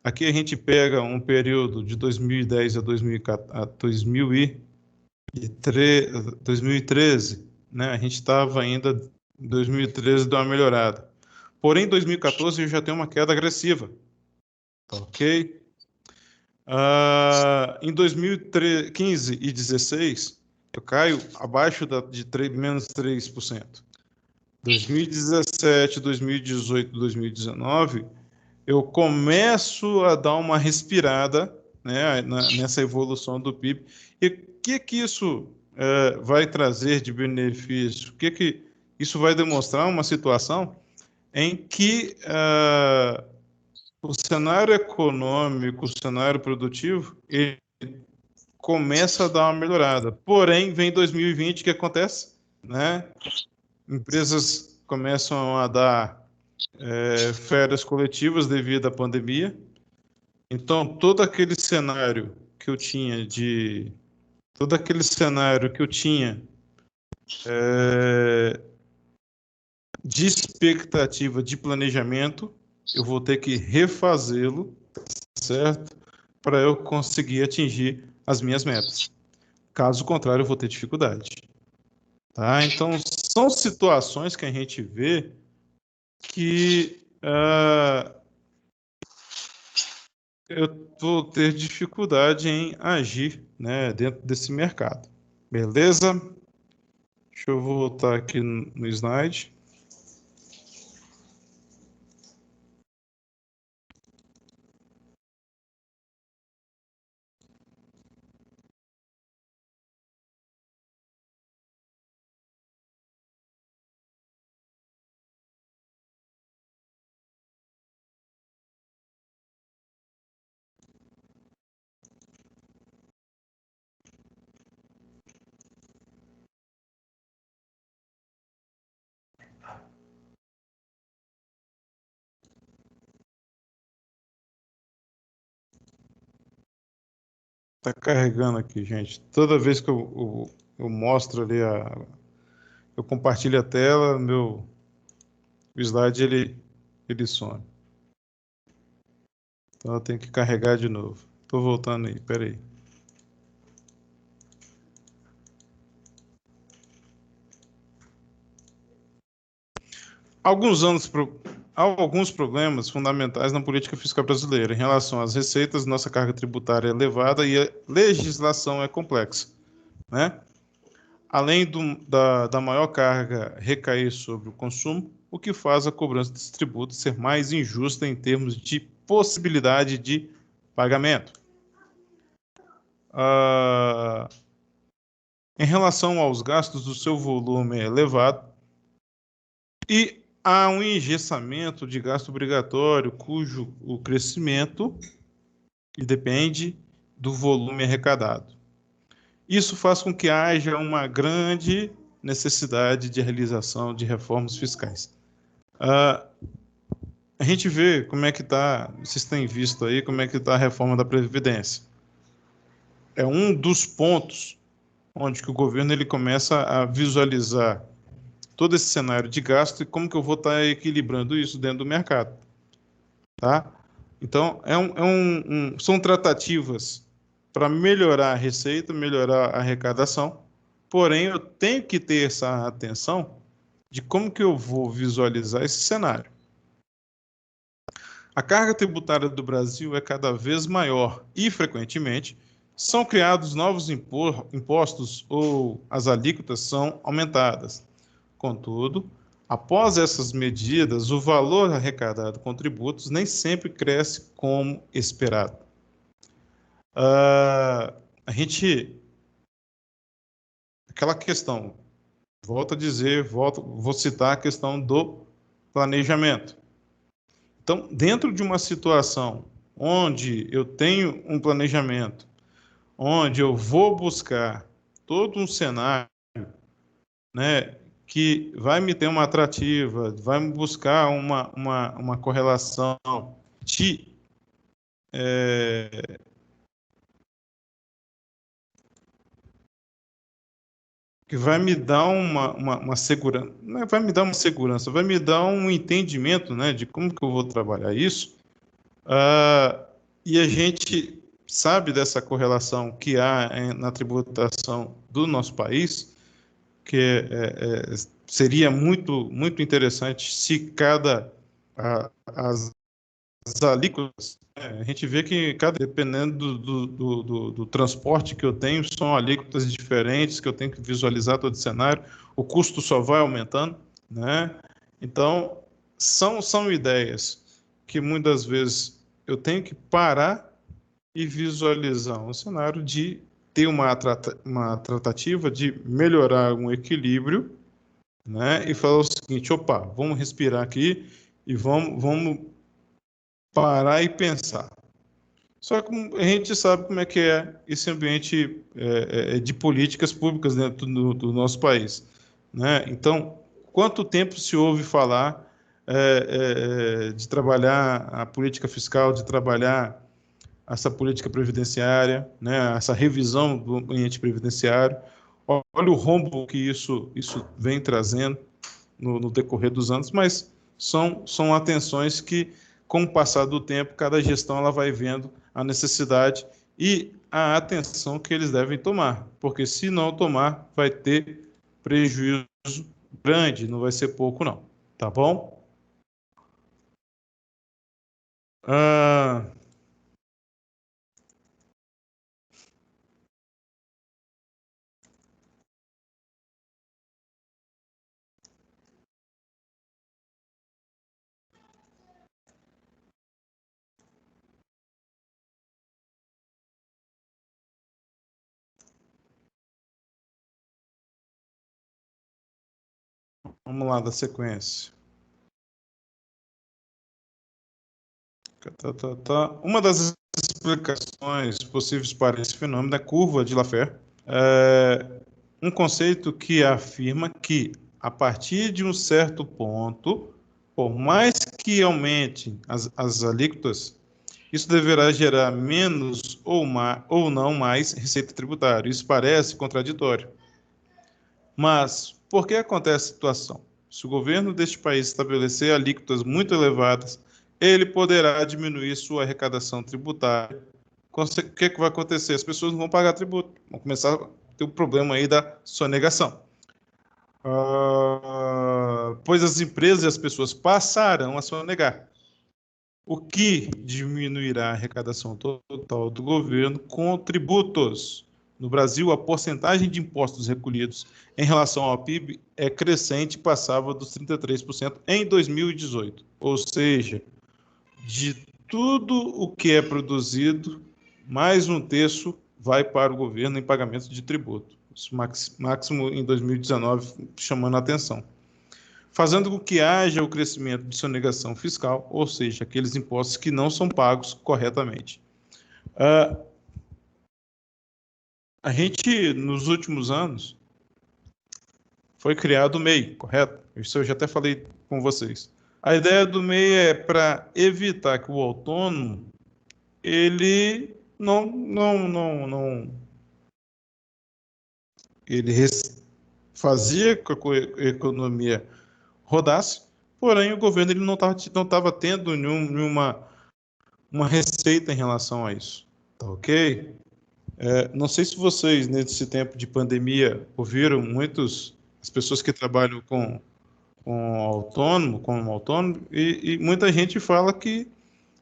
aqui a gente pega um período de 2010 a 2013, né? A gente estava ainda, em 2013 deu uma melhorada. Porém, em 2014 eu já tenho uma queda agressiva, tá ok? Em 2015 e 2016, eu caio abaixo de menos 3%. 2017, 2018, 2019, eu começo a dar uma respirada, né, nessa evolução do PIB. E o que isso vai trazer de benefício? O que isso vai demonstrar? Uma situação em que o cenário econômico, o cenário produtivo, ele começa a dar uma melhorada. Porém, vem 2020, o que acontece? Né? Empresas começam a dar férias coletivas devido à pandemia. Então, todo aquele cenário que eu tinha de expectativa de planejamento, eu vou ter que refazê-lo, certo? Para eu conseguir atingir as minhas metas. Caso contrário, eu vou ter dificuldade. Tá? Então, são situações que a gente vê que eu vou ter dificuldade em agir, né, dentro desse mercado. Beleza? Deixa eu voltar aqui no slide. Tá carregando aqui, gente. Toda vez que eu mostro ali, eu compartilho a tela, o slide ele some. Então eu tenho que carregar de novo. Estou voltando aí, peraí. Há alguns problemas fundamentais na política fiscal brasileira em relação às receitas, nossa carga tributária é elevada e a legislação é complexa, né? Além da maior carga recair sobre o consumo, o que faz a cobrança desse tributo ser mais injusta em termos de possibilidade de pagamento. Em relação aos gastos, o seu volume é elevado e há um engessamento de gasto obrigatório, cujo o crescimento depende do volume arrecadado. Isso faz com que haja uma grande necessidade de realização de reformas fiscais. A gente vê como é que está, vocês têm visto aí, como é que está a reforma da Previdência. é um dos pontos onde que o governo ele começa a visualizar todo esse cenário de gasto e como que eu vou estar equilibrando isso dentro do mercado, tá? Então, são tratativas para melhorar a receita, melhorar a arrecadação, porém, eu tenho que ter essa atenção de como que eu vou visualizar esse cenário. A carga tributária do Brasil é cada vez maior e, frequentemente, são criados novos impostos ou as alíquotas são aumentadas. Contudo, após essas medidas, o valor arrecadado com tributos nem sempre cresce como esperado. Aquela questão, volto a dizer, vou citar a questão do planejamento. Então, dentro de uma situação onde eu tenho um planejamento, onde eu vou buscar todo um cenário, né, que vai me ter uma atrativa, vai me buscar uma correlação de que vai me dar uma segurança, não vai me dar uma segurança, vai me dar um entendimento, né, de como que eu vou trabalhar isso, e a gente sabe dessa correlação que há na tributação do nosso país, que seria muito, muito interessante se as alíquotas, a gente vê que dependendo do transporte que eu tenho, são alíquotas diferentes, que eu tenho que visualizar todo o cenário, o custo só vai aumentando, né? Então, são ideias que muitas vezes eu tenho que parar e visualizar um cenário de ter uma tratativa de melhorar um equilíbrio, né? E falar o seguinte, opa, vamos respirar aqui e vamos parar e pensar. Só que a gente sabe como é que é esse ambiente de políticas públicas dentro do nosso país, né? Então, quanto tempo se ouve falar de trabalhar a política fiscal, de trabalhar essa política previdenciária, né? Essa revisão do ambiente previdenciário? Olha o rombo que isso vem trazendo no decorrer dos anos, mas são atenções que, com o passar do tempo, cada gestão ela vai vendo a necessidade e a atenção que eles devem tomar, porque se não tomar, vai ter prejuízo grande, não vai ser pouco não, tá bom? Vamos lá, da sequência. Uma das explicações possíveis para esse fenômeno é a curva de Laffer, um conceito que afirma que, a partir de um certo ponto, por mais que aumente as alíquotas, isso deverá gerar menos ou não mais receita tributária. Isso parece contraditório. Mas, por que acontece a situação? Se o governo deste país estabelecer alíquotas muito elevadas, ele poderá diminuir sua arrecadação tributária. O que vai acontecer? As pessoas não vão pagar tributo, vão começar a ter o problema aí da sonegação. Pois as empresas e as pessoas passarão a sonegar, o que diminuirá a arrecadação total do governo com tributos. No Brasil, a porcentagem de impostos recolhidos em relação ao PIB é crescente, passava dos 33% em 2018. Ou seja, de tudo o que é produzido, mais um terço vai para o governo em pagamento de tributo. Isso máximo em 2019, chamando a atenção. Fazendo com que haja o crescimento de sonegação fiscal, ou seja, aqueles impostos que não são pagos corretamente. A gente, nos últimos anos, foi criado o MEI, correto? Isso eu já até falei com vocês. A ideia do MEI é para evitar que o autônomo ele não ele fazia com que a economia rodasse, porém o governo ele não estava tendo nenhuma uma receita em relação a isso, tá ok? Não sei se vocês, nesse tempo de pandemia, ouviram as pessoas que trabalham com autônomo, e muita gente fala que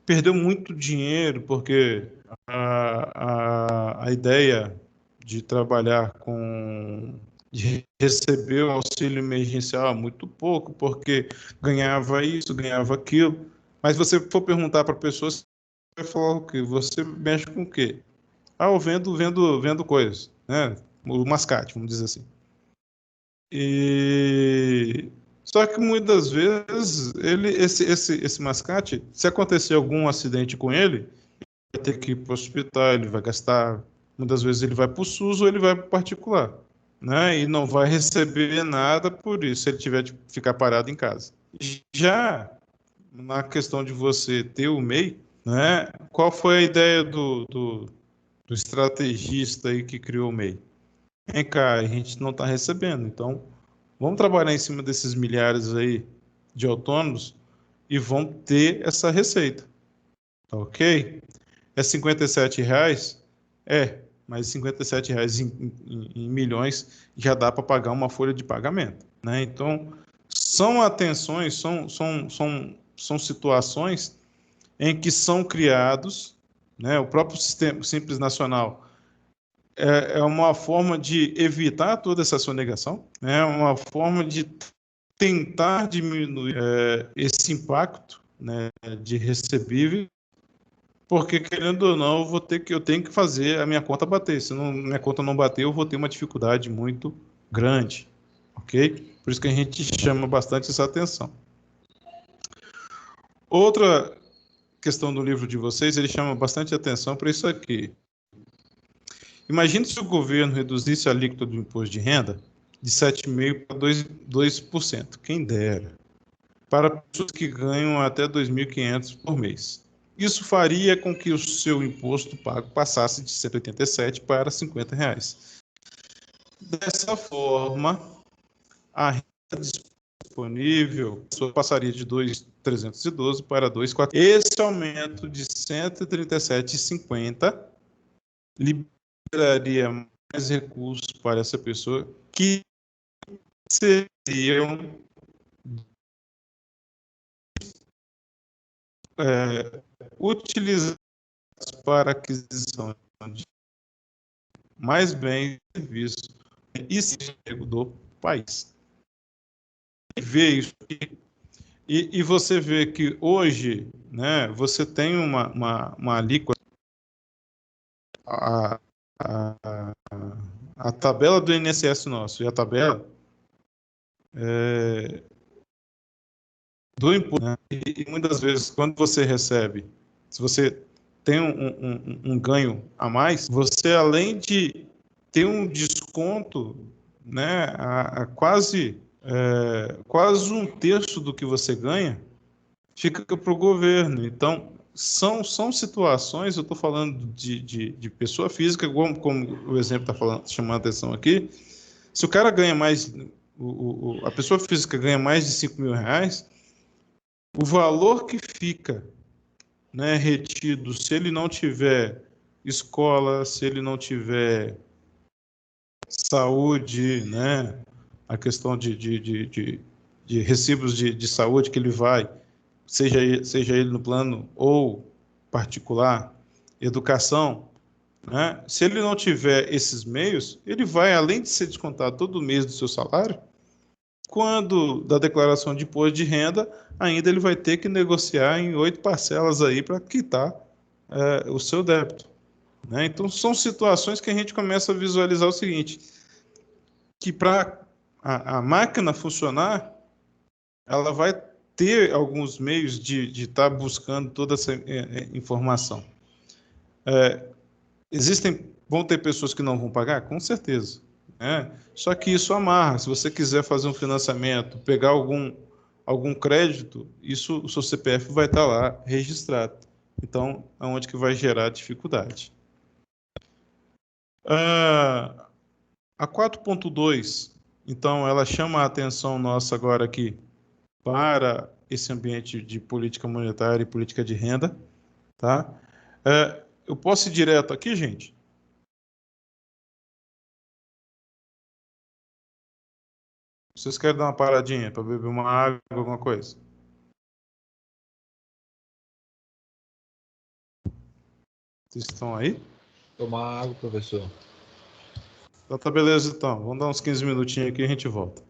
perdeu muito dinheiro, porque a ideia de trabalhar de receber o auxílio emergencial é muito pouco, porque ganhava isso, ganhava aquilo. Mas você for perguntar para pessoas, vai falar o quê? Você mexe com o quê? Eu vendo coisas, né? O mascate, vamos dizer assim. E só que muitas vezes esse mascate, se acontecer algum acidente com ele, vai ter que ir para o hospital, ele vai gastar, muitas vezes ele vai para o SUS ou ele vai para o particular, né? E não vai receber nada por isso, se ele tiver de ficar parado em casa. Já na questão de você ter o MEI, né? Qual foi a ideia do estrategista aí que criou o MEI? Vem cá, a gente não está recebendo, então vamos trabalhar em cima desses milhares aí de autônomos e vamos ter essa receita, tá ok? É R$ 57? Mas R$ 57 em milhões já dá para pagar uma folha de pagamento, né? Então, são atenções, são situações em que são criados, né? O próprio Sistema Simples Nacional é uma forma de evitar toda essa sonegação, né? Uma forma de tentar diminuir esse impacto, né, de recebível, porque, querendo ou não, eu tenho que fazer a minha conta bater. Se minha conta não bater, eu vou ter uma dificuldade muito grande, ok? Por isso que a gente chama bastante essa atenção. Outra questão do livro de vocês, ele chama bastante atenção para isso aqui. Imagine se o governo reduzisse a alíquota do imposto de renda de 7,5% para 2%, quem dera, para pessoas que ganham até R$ 2.500 por mês. Isso faria com que o seu imposto pago passasse de R$ 187 para R$ 50. Dessa forma, a renda disponível passaria de 2.312 para 2.400. Esse aumento de R$ 137,50 liberaria mais recursos para essa pessoa, que seriam utilizados para aquisição de mais bens e serviços e emprego do país. Vê isso aqui, e você vê que hoje, né, você tem uma alíquota, a tabela do INSS nosso e a tabela do imposto, né? E muitas vezes, quando você recebe, se você tem um ganho a mais, você, além de ter um desconto, né, a quase 1/3 do que você ganha, fica para o governo. Então, são situações, eu estou falando de pessoa física, como o exemplo está chamando a atenção aqui. Se o cara ganha mais, a pessoa física ganha mais de R$ 5.000, o valor que fica, né, retido, se ele não tiver escola, se ele não tiver saúde, né, a questão de recibos de saúde que ele vai, seja ele no plano ou particular, educação, né, se ele não tiver esses meios, ele vai, além de ser descontado todo mês do seu salário, quando da declaração de imposto de renda, ainda ele vai ter que negociar em 8 parcelas aí para quitar o seu débito, né? Então, são situações que a gente começa a visualizar o seguinte, que para a máquina funcionar, ela vai ter alguns meios de estar buscando toda essa informação. Vão ter pessoas que não vão pagar? Com certeza. Só que isso amarra. Se você quiser fazer um financiamento, pegar algum crédito, isso, o seu CPF vai estar lá registrado. Então, aonde que vai gerar dificuldade? A 4.2, então, ela chama a atenção nossa agora aqui para esse ambiente de política monetária e política de renda, tá? Eu posso ir direto aqui, gente? Vocês querem dar uma paradinha para beber uma água, alguma coisa? Vocês estão aí? Tomar água, professor. Então tá beleza, então. Vamos dar uns 15 minutinhos aqui e a gente volta.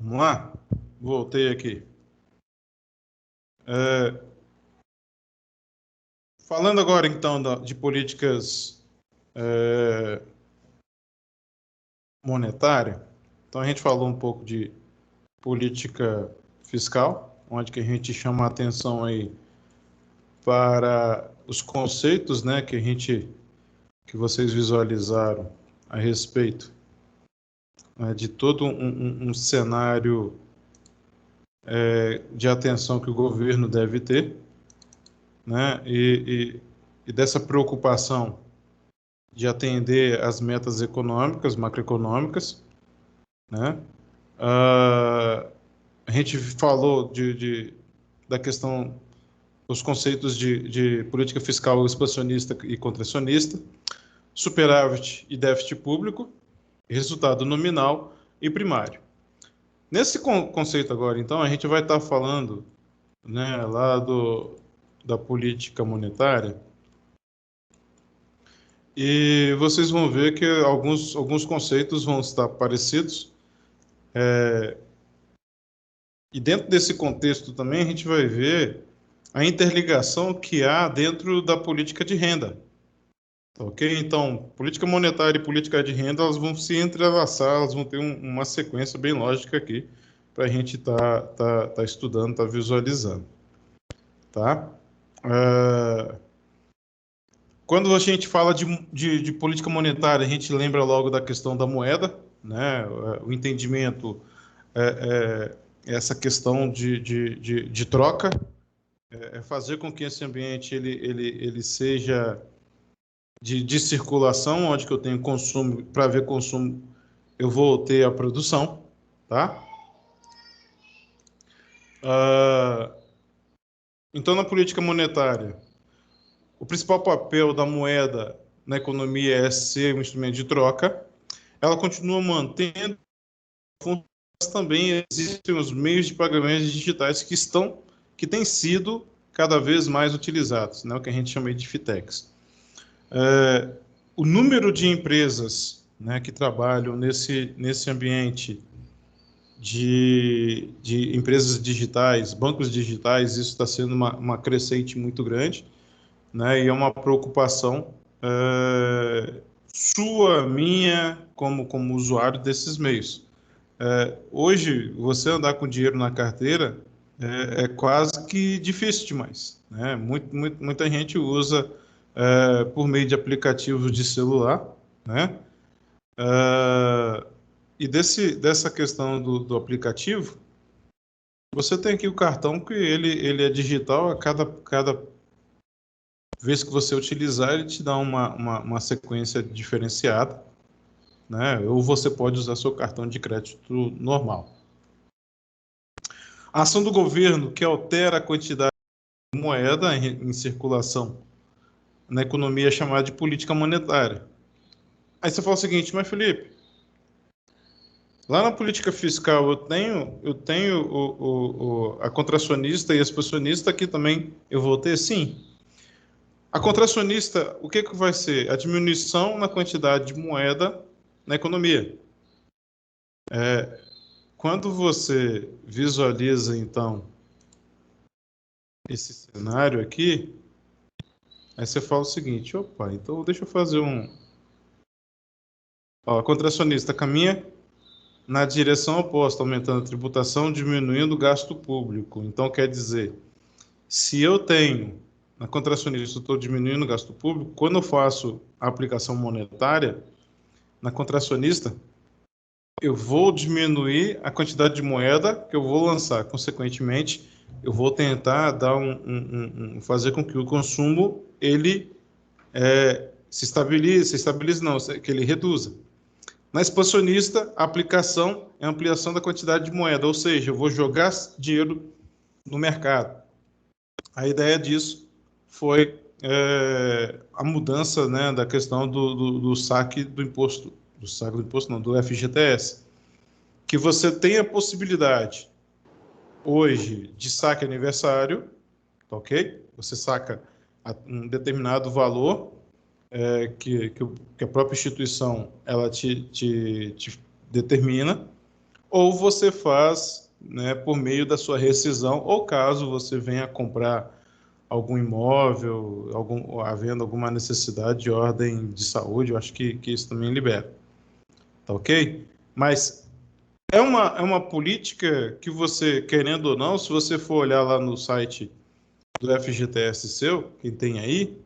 Vamos lá? Voltei aqui. Falando agora, então, de políticas monetárias, então a gente falou um pouco de política fiscal, onde que a gente chama a atenção aí para os conceitos, né, que vocês visualizaram a respeito, né, de todo um cenário de atenção que o governo deve ter, né, e dessa preocupação de atender às metas econômicas, macroeconômicas, né? A gente falou da questão, os conceitos de política fiscal expansionista e contracionista, superávit e déficit público, resultado nominal e primário. Nesse conceito agora, então, a gente vai estar falando, né, lá da política monetária, e vocês vão ver que alguns conceitos vão estar parecidos. E dentro desse contexto também a gente vai ver a interligação que há dentro da política de renda. Ok? Então, política monetária e política de renda, elas vão se entrelaçar, elas vão ter uma sequência bem lógica aqui para a gente tá estudando, tá visualizando. Tá? Quando a gente fala de política monetária, a gente lembra logo da questão da moeda, né? O entendimento essa questão de troca, fazer com que esse ambiente ele seja de circulação, onde que eu tenho consumo, para haver consumo, eu vou ter a produção, tá? Então, na política monetária, o principal papel da moeda na economia é ser um instrumento de troca. Ela continua mantendo, mas também existem os meios de pagamento digitais que têm sido cada vez mais utilizados, né, o que a gente chama de fintechs. O número de empresas, né, que trabalham nesse ambiente de empresas digitais, bancos digitais, isso está sendo uma crescente muito grande, né, e é uma preocupação sua, minha, como usuário desses meios. Hoje, você andar com dinheiro na carteira é quase que difícil demais, né? Muita gente usa por meio de aplicativos de celular, né? E dessa questão do aplicativo, você tem aqui o cartão que ele é digital, a cada vez que você utilizar, ele te dá uma sequência diferenciada, né? Ou você pode usar seu cartão de crédito normal. A ação do governo que altera a quantidade de moeda em circulação na economia é chamada de política monetária. Aí você fala o seguinte, mas Felipe, lá na política fiscal eu tenho a contracionista e a expansionista, aqui também eu vou ter, sim. A contracionista, o que vai ser? A diminuição na quantidade de moeda na economia. Quando você visualiza, então, esse cenário aqui, aí você fala o seguinte, opa, então deixa eu fazer a contracionista caminha na direção oposta, aumentando a tributação, diminuindo o gasto público. Então, quer dizer, se eu tenho, na contracionista, eu estou diminuindo o gasto público, quando eu faço a aplicação monetária, na contracionista, eu vou diminuir a quantidade de moeda que eu vou lançar. Consequentemente, eu vou tentar dar fazer com que o consumo ele se estabilize não, que ele reduza. Na expansionista, a aplicação é a ampliação da quantidade de moeda, ou seja, eu vou jogar dinheiro no mercado. A ideia disso foi a mudança, né, da questão do saque do imposto, do FGTS, que você tem a possibilidade hoje de saque aniversário, tá ok? Você saca um determinado valor que a própria instituição ela te determina, ou você faz, né, por meio da sua rescisão, ou caso você venha comprar algum imóvel, havendo alguma necessidade de ordem de saúde, eu acho que isso também libera. Tá ok? Mas é uma política que você, querendo ou não, se você for olhar lá no site do FGTS seu, quem tem aí,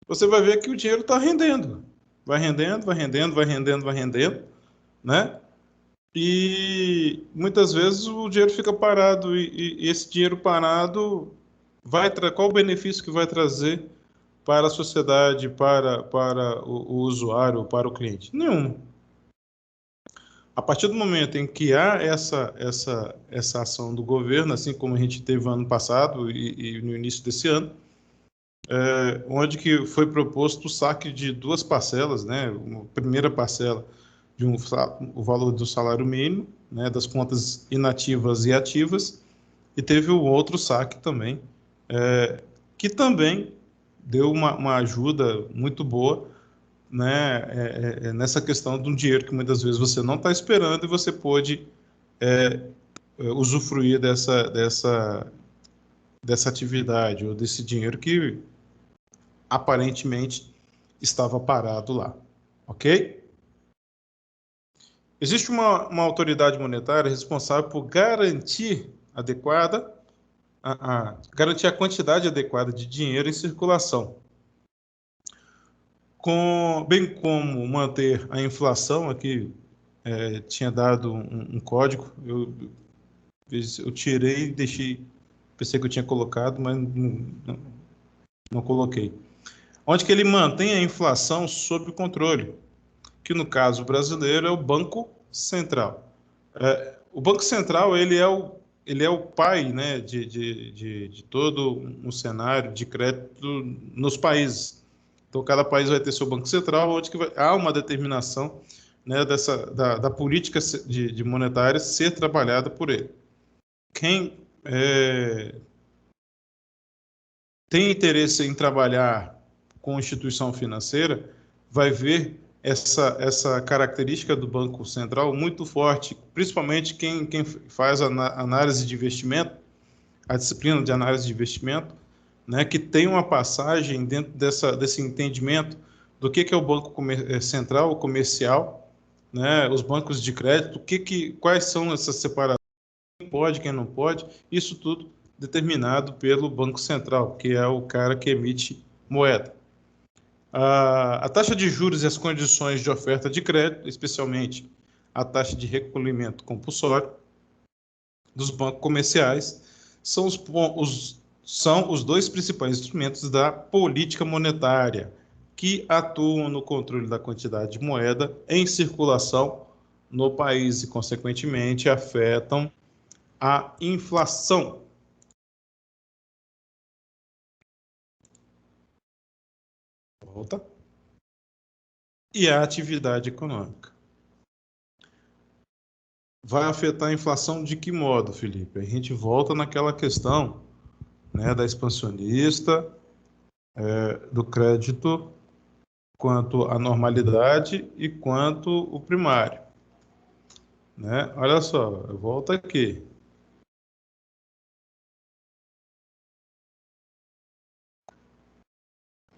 você vai ver que o dinheiro está rendendo. Vai rendendo, vai rendendo, vai rendendo, vai rendendo, né? E muitas vezes o dinheiro fica parado e esse dinheiro parado qual o benefício que vai trazer para a sociedade, para o usuário, para o cliente? Nenhum. A partir do momento em que há essa ação do governo, assim como a gente teve ano passado e no início desse ano, onde que foi proposto o saque de duas parcelas, né? Uma primeira parcela de o valor do salário mínimo, né, das contas inativas e ativas, e teve o outro saque também, que também deu uma ajuda muito boa, né, nessa questão de um dinheiro que muitas vezes você não está esperando e você pôde usufruir dessa atividade ou desse dinheiro que aparentemente estava parado lá, ok? Existe uma autoridade monetária responsável por garantir garantir a quantidade adequada de dinheiro em circulação, bem como manter a inflação. Aqui tinha dado um código, eu tirei e deixei, pensei que eu tinha colocado, mas não coloquei. Onde que ele mantém a inflação sob controle, que no caso brasileiro é o Banco Central. O Banco Central ele é o pai, né, de todo um cenário de crédito nos países. Então, cada país vai ter seu Banco Central, onde que há uma determinação, né, da política de monetária ser trabalhada por ele. Quem tem interesse em trabalhar com instituição financeira vai ver essa característica do Banco Central muito forte, principalmente quem faz análise de investimento, a disciplina de análise de investimento, né, que tem uma passagem dentro desse entendimento do que é o Banco Central, o comercial, né, os bancos de crédito, quais são essas separações, quem pode, quem não pode, isso tudo determinado pelo Banco Central, que é o cara que emite moeda. A taxa de juros e as condições de oferta de crédito, especialmente a taxa de recolhimento compulsório dos bancos comerciais, são os dois principais instrumentos da política monetária, que atuam no controle da quantidade de moeda em circulação no país e, consequentemente, afetam a inflação. Volta. E a atividade econômica. Vai afetar a inflação de que modo, Felipe? A gente volta naquela questão, né, da expansionista, do crédito, quanto à normalidade e quanto o primário. Né? Olha só, eu volto aqui.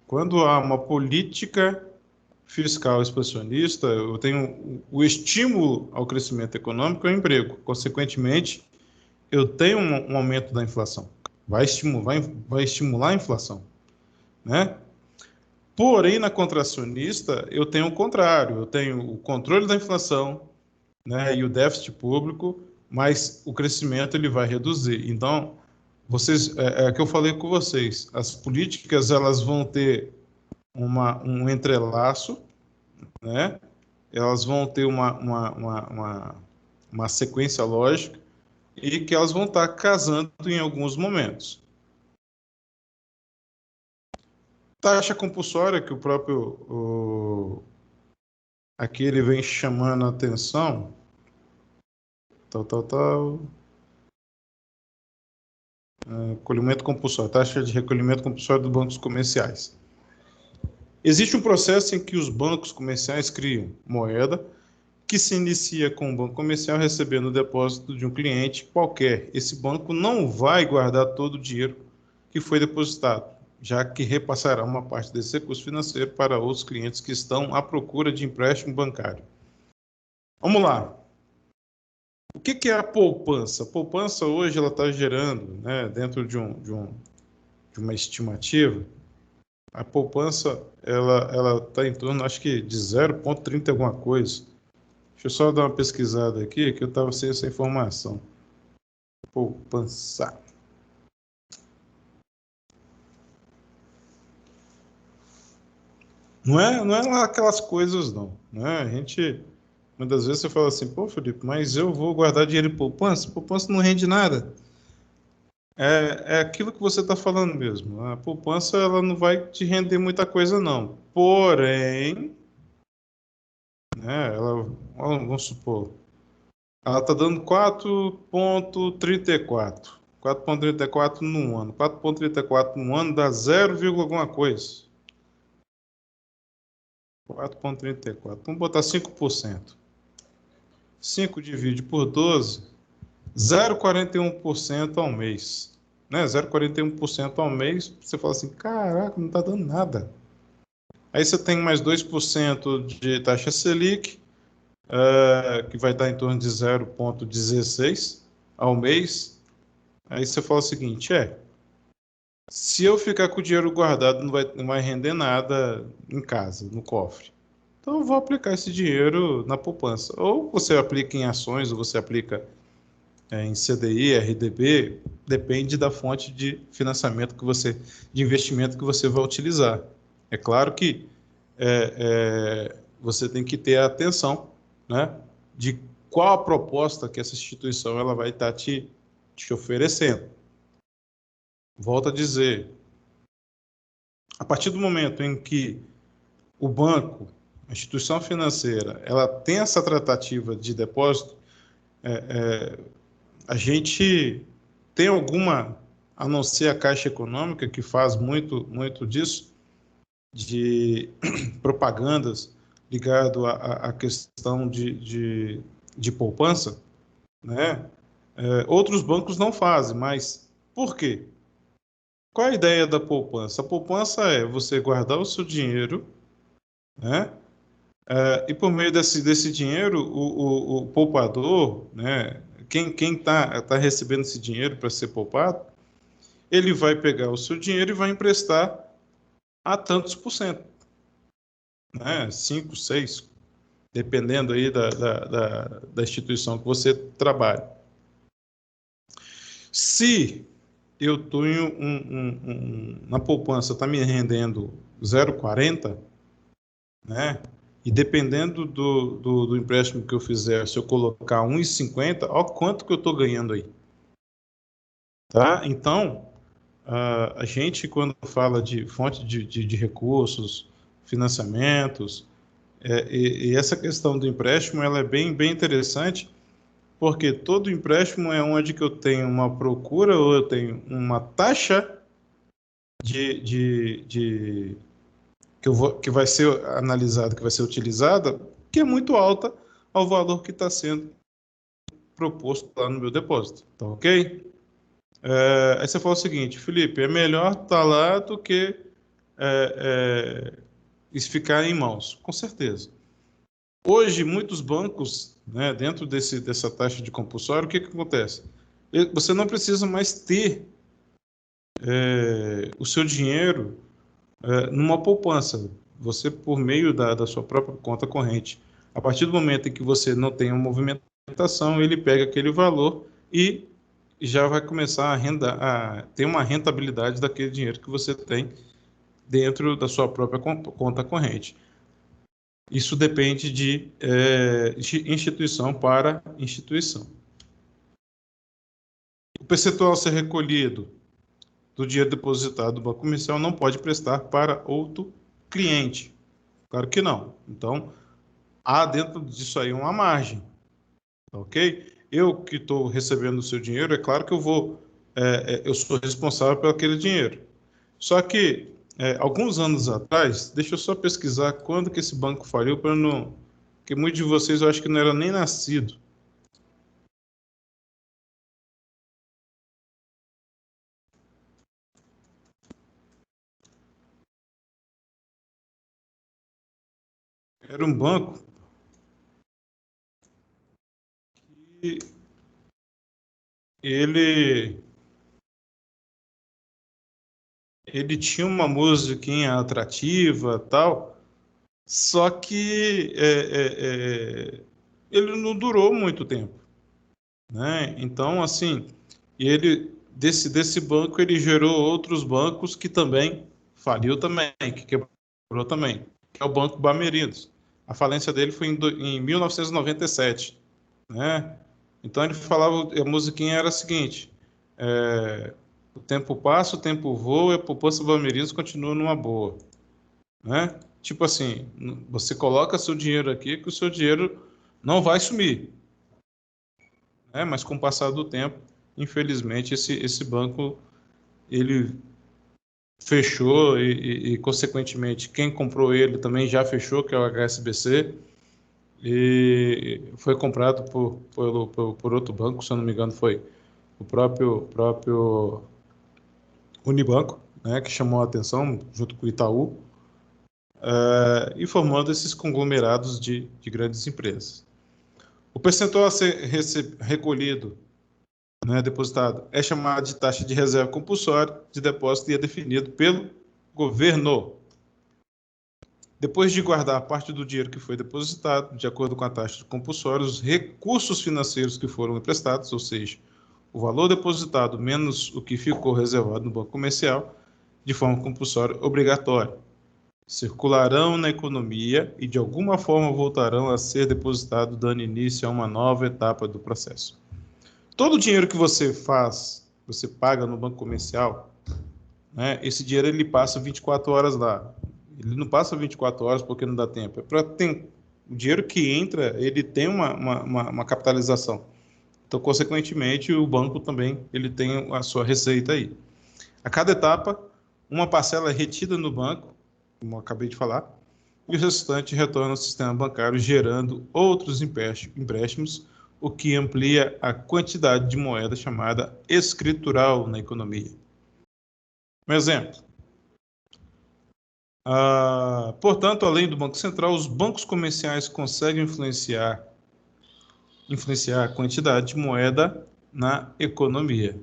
Quando há uma política fiscal expansionista, eu tenho o estímulo ao crescimento econômico e ao emprego. Consequentemente, eu tenho um aumento da inflação. Vai estimular a inflação, né? Porém, na contracionista, eu tenho o contrário. Eu tenho o controle da inflação, né, e o déficit público, mas o crescimento ele vai reduzir. Então, é que eu falei com vocês, as políticas elas vão ter um entrelaço, né? Elas vão ter uma sequência lógica e que elas vão estar casando em alguns momentos. Taxa compulsória, que o próprio aqui ele vem chamando a atenção, recolhimento compulsório, taxa de recolhimento compulsório dos bancos comerciais. Existe um processo em que os bancos comerciais criam moeda que se inicia com um banco comercial recebendo o depósito de um cliente qualquer. Esse banco não vai guardar todo o dinheiro que foi depositado, já que repassará uma parte desse recurso financeiro para outros clientes que estão à procura de empréstimo bancário. Vamos lá. O que é a poupança? A poupança hoje ela está gerando, né, dentro de uma estimativa, a poupança ela está em torno, acho que de 0,30 alguma coisa. Deixa eu só dar uma pesquisada aqui, que eu estava sem essa informação. Poupança. Não é lá aquelas coisas, não. Né? A gente, muitas vezes você fala assim, pô, Felipe, mas eu vou guardar dinheiro em poupança? Poupança não rende nada. É aquilo que você está falando mesmo. A poupança ela não vai te render muita coisa, não. Porém, né, vamos supor, ela está dando 4,34. 4,34 no ano. 4,34 no ano dá 0, alguma coisa. 4,34. Vamos botar 5%. 5 divide por 12, 0,41% ao mês. Né? 0,41% ao mês, você fala assim, caraca, não está dando nada. Aí você tem mais 2% de taxa Selic, que vai dar em torno de 0,16 ao mês. Aí você fala o seguinte, se eu ficar com o dinheiro guardado, não vai render nada em casa, no cofre. Então eu vou aplicar esse dinheiro na poupança. Ou você aplica em ações, ou você aplica em CDI, RDB, depende da fonte de financiamento de investimento que você vai utilizar. É claro que você tem que ter a atenção, né, de qual a proposta que essa instituição ela vai estar te oferecendo. Volto a dizer, a partir do momento em que o banco, a instituição financeira, ela tem essa tratativa de depósito, a gente tem alguma, a não ser a Caixa Econômica, que faz muito disso, de propagandas ligado à questão de poupança, né? Outros bancos não fazem, mas por quê? Qual é a ideia da poupança? A poupança é você guardar o seu dinheiro, né? E por meio desse dinheiro, o poupador, né? Quem tá recebendo esse dinheiro para ser poupado, ele vai pegar o seu dinheiro e vai emprestar a tantos por cento, né? 5, 6, dependendo aí da instituição que você trabalha. Se eu tenho na poupança está me rendendo 0,40, né? E dependendo do empréstimo que eu fizer, se eu colocar 1,50, olha quanto que eu estou ganhando aí. Tá? Então, a gente, quando fala de fonte de recursos, financiamentos, e essa questão do empréstimo, ela é bem interessante, porque todo empréstimo é onde que eu tenho uma procura ou eu tenho uma taxa que vai ser analisada, que vai ser utilizada, que é muito alta ao valor que está sendo proposto lá no meu depósito. Tá ok? Aí você fala o seguinte, Felipe, é melhor estar lá do que ficar em mãos. Com certeza. Hoje, muitos bancos, né, dentro dessa taxa de compulsório, o que acontece? Você não precisa mais ter o seu dinheiro numa poupança. Você, por meio da sua própria conta corrente, a partir do momento em que você não tem uma movimentação, ele pega aquele valor e já vai começar a ter uma rentabilidade daquele dinheiro que você tem dentro da sua própria conta corrente. Isso depende de instituição para instituição. O percentual a ser recolhido do dinheiro depositado no banco comercial não pode prestar para outro cliente. Claro que não. Então, há dentro disso aí uma margem. Ok? Eu que estou recebendo o seu dinheiro, é claro que eu sou responsável por aquele dinheiro. Só que, alguns anos atrás, deixa eu só pesquisar quando que esse banco faliu para não porque muitos de vocês eu acho que não eram nem nascidos. Era um banco que ele tinha uma musiquinha atrativa, tal, só que ele não durou muito tempo, né? Então, assim, e ele desse banco ele gerou outros bancos que também faliu também, que quebrou também, que é o Banco Bamerinos. A falência dele foi em 1997, né? Então ele falava, a musiquinha era a seguinte: o tempo passa, o tempo voa, e a poupança Bamerinos continua numa boa, né? Tipo assim, você coloca seu dinheiro aqui, que o seu dinheiro não vai sumir, né? Mas com o passar do tempo, infelizmente, esse banco ele fechou e, consequentemente, quem comprou ele também já fechou, que é o HSBC, e foi comprado por outro banco, se eu não me engano, foi o próprio Unibanco, né, que chamou a atenção, junto com o Itaú, e formando esses conglomerados de grandes empresas. O percentual a ser recolhido, né, depositado, é chamado de taxa de reserva compulsória de depósito e é definido pelo governo. Depois de guardar parte do dinheiro que foi depositado, de acordo com a taxa compulsória, os recursos financeiros que foram emprestados, ou seja, o valor depositado menos o que ficou reservado no banco comercial, de forma compulsória obrigatória, circularão na economia e de alguma forma voltarão a ser depositados, dando início a uma nova etapa do processo. Todo o dinheiro que você paga no banco comercial, né, esse dinheiro ele passa 24 horas lá. Ele não passa 24 horas porque não dá tempo. O dinheiro que entra, ele tem uma capitalização. Então, consequentemente, o banco também ele tem a sua receita aí. A cada etapa, uma parcela é retida no banco, como eu acabei de falar, e o restante retorna ao sistema bancário, gerando outros empréstimos, o que amplia a quantidade de moeda chamada escritural na economia. Um exemplo. Portanto, além do Banco Central, os bancos comerciais conseguem influenciar a quantidade de moeda na economia.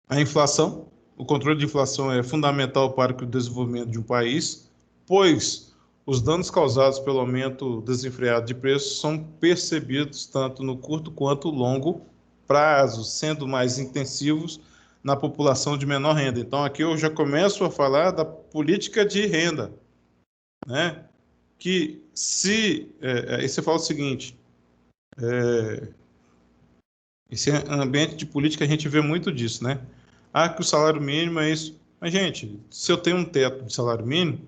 A inflação. O controle de inflação é fundamental para o desenvolvimento de um país, pois os danos causados pelo aumento desenfreado de preços são percebidos tanto no curto quanto no longo prazo, sendo mais intensivos na população de menor renda. Então, aqui eu já começo a falar da política de renda, né? Que aí você fala o seguinte, esse ambiente de política a gente vê muito disso, né? Que o salário mínimo é isso. Mas, gente, se eu tenho um teto de salário mínimo,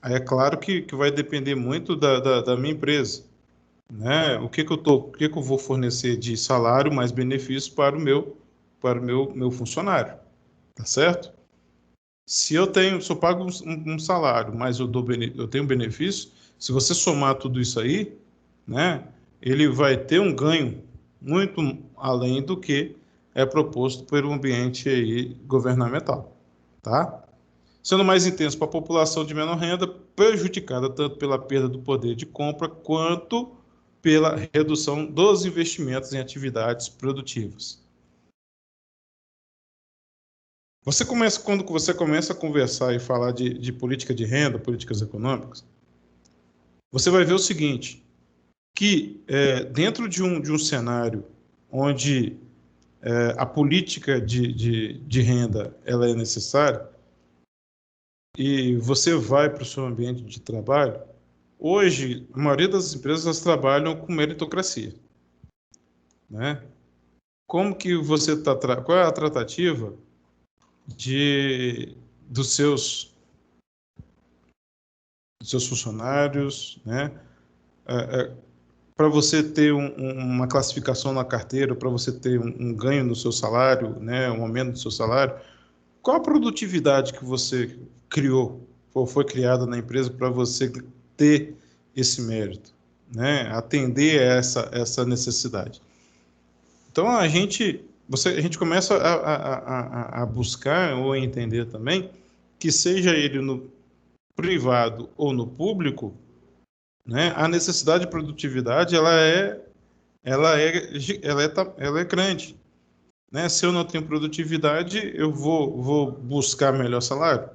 aí é claro que vai depender muito da minha empresa, né? O que eu vou fornecer de salário mais benefícios para o meu funcionário, tá certo? Se eu pago um salário, mas eu tenho benefício, se você somar tudo isso aí, né, ele vai ter um ganho muito além do que é proposto pelo ambiente aí governamental, tá? Sendo mais intenso para a população de menor renda, prejudicada tanto pela perda do poder de compra quanto pela redução dos investimentos em atividades produtivas. Quando você começa a conversar e falar de política de renda, políticas econômicas, você vai ver o seguinte, que dentro de um cenário onde a política de renda ela é necessária, e você vai para o seu ambiente de trabalho, hoje, a maioria das empresas trabalham com meritocracia, né? Qual é a tratativa dos seus funcionários, né? Para você ter uma classificação na carteira, para você ter um ganho no seu salário, né? Um aumento no seu salário, qual a produtividade que você criou foi criada na empresa para você ter esse mérito, né? Atender essa necessidade. Então, a gente começa a buscar ou a entender também que, seja ele no privado ou no público, né, a necessidade de produtividade ela é grande, né? Se eu não tenho produtividade, eu vou buscar melhor salário?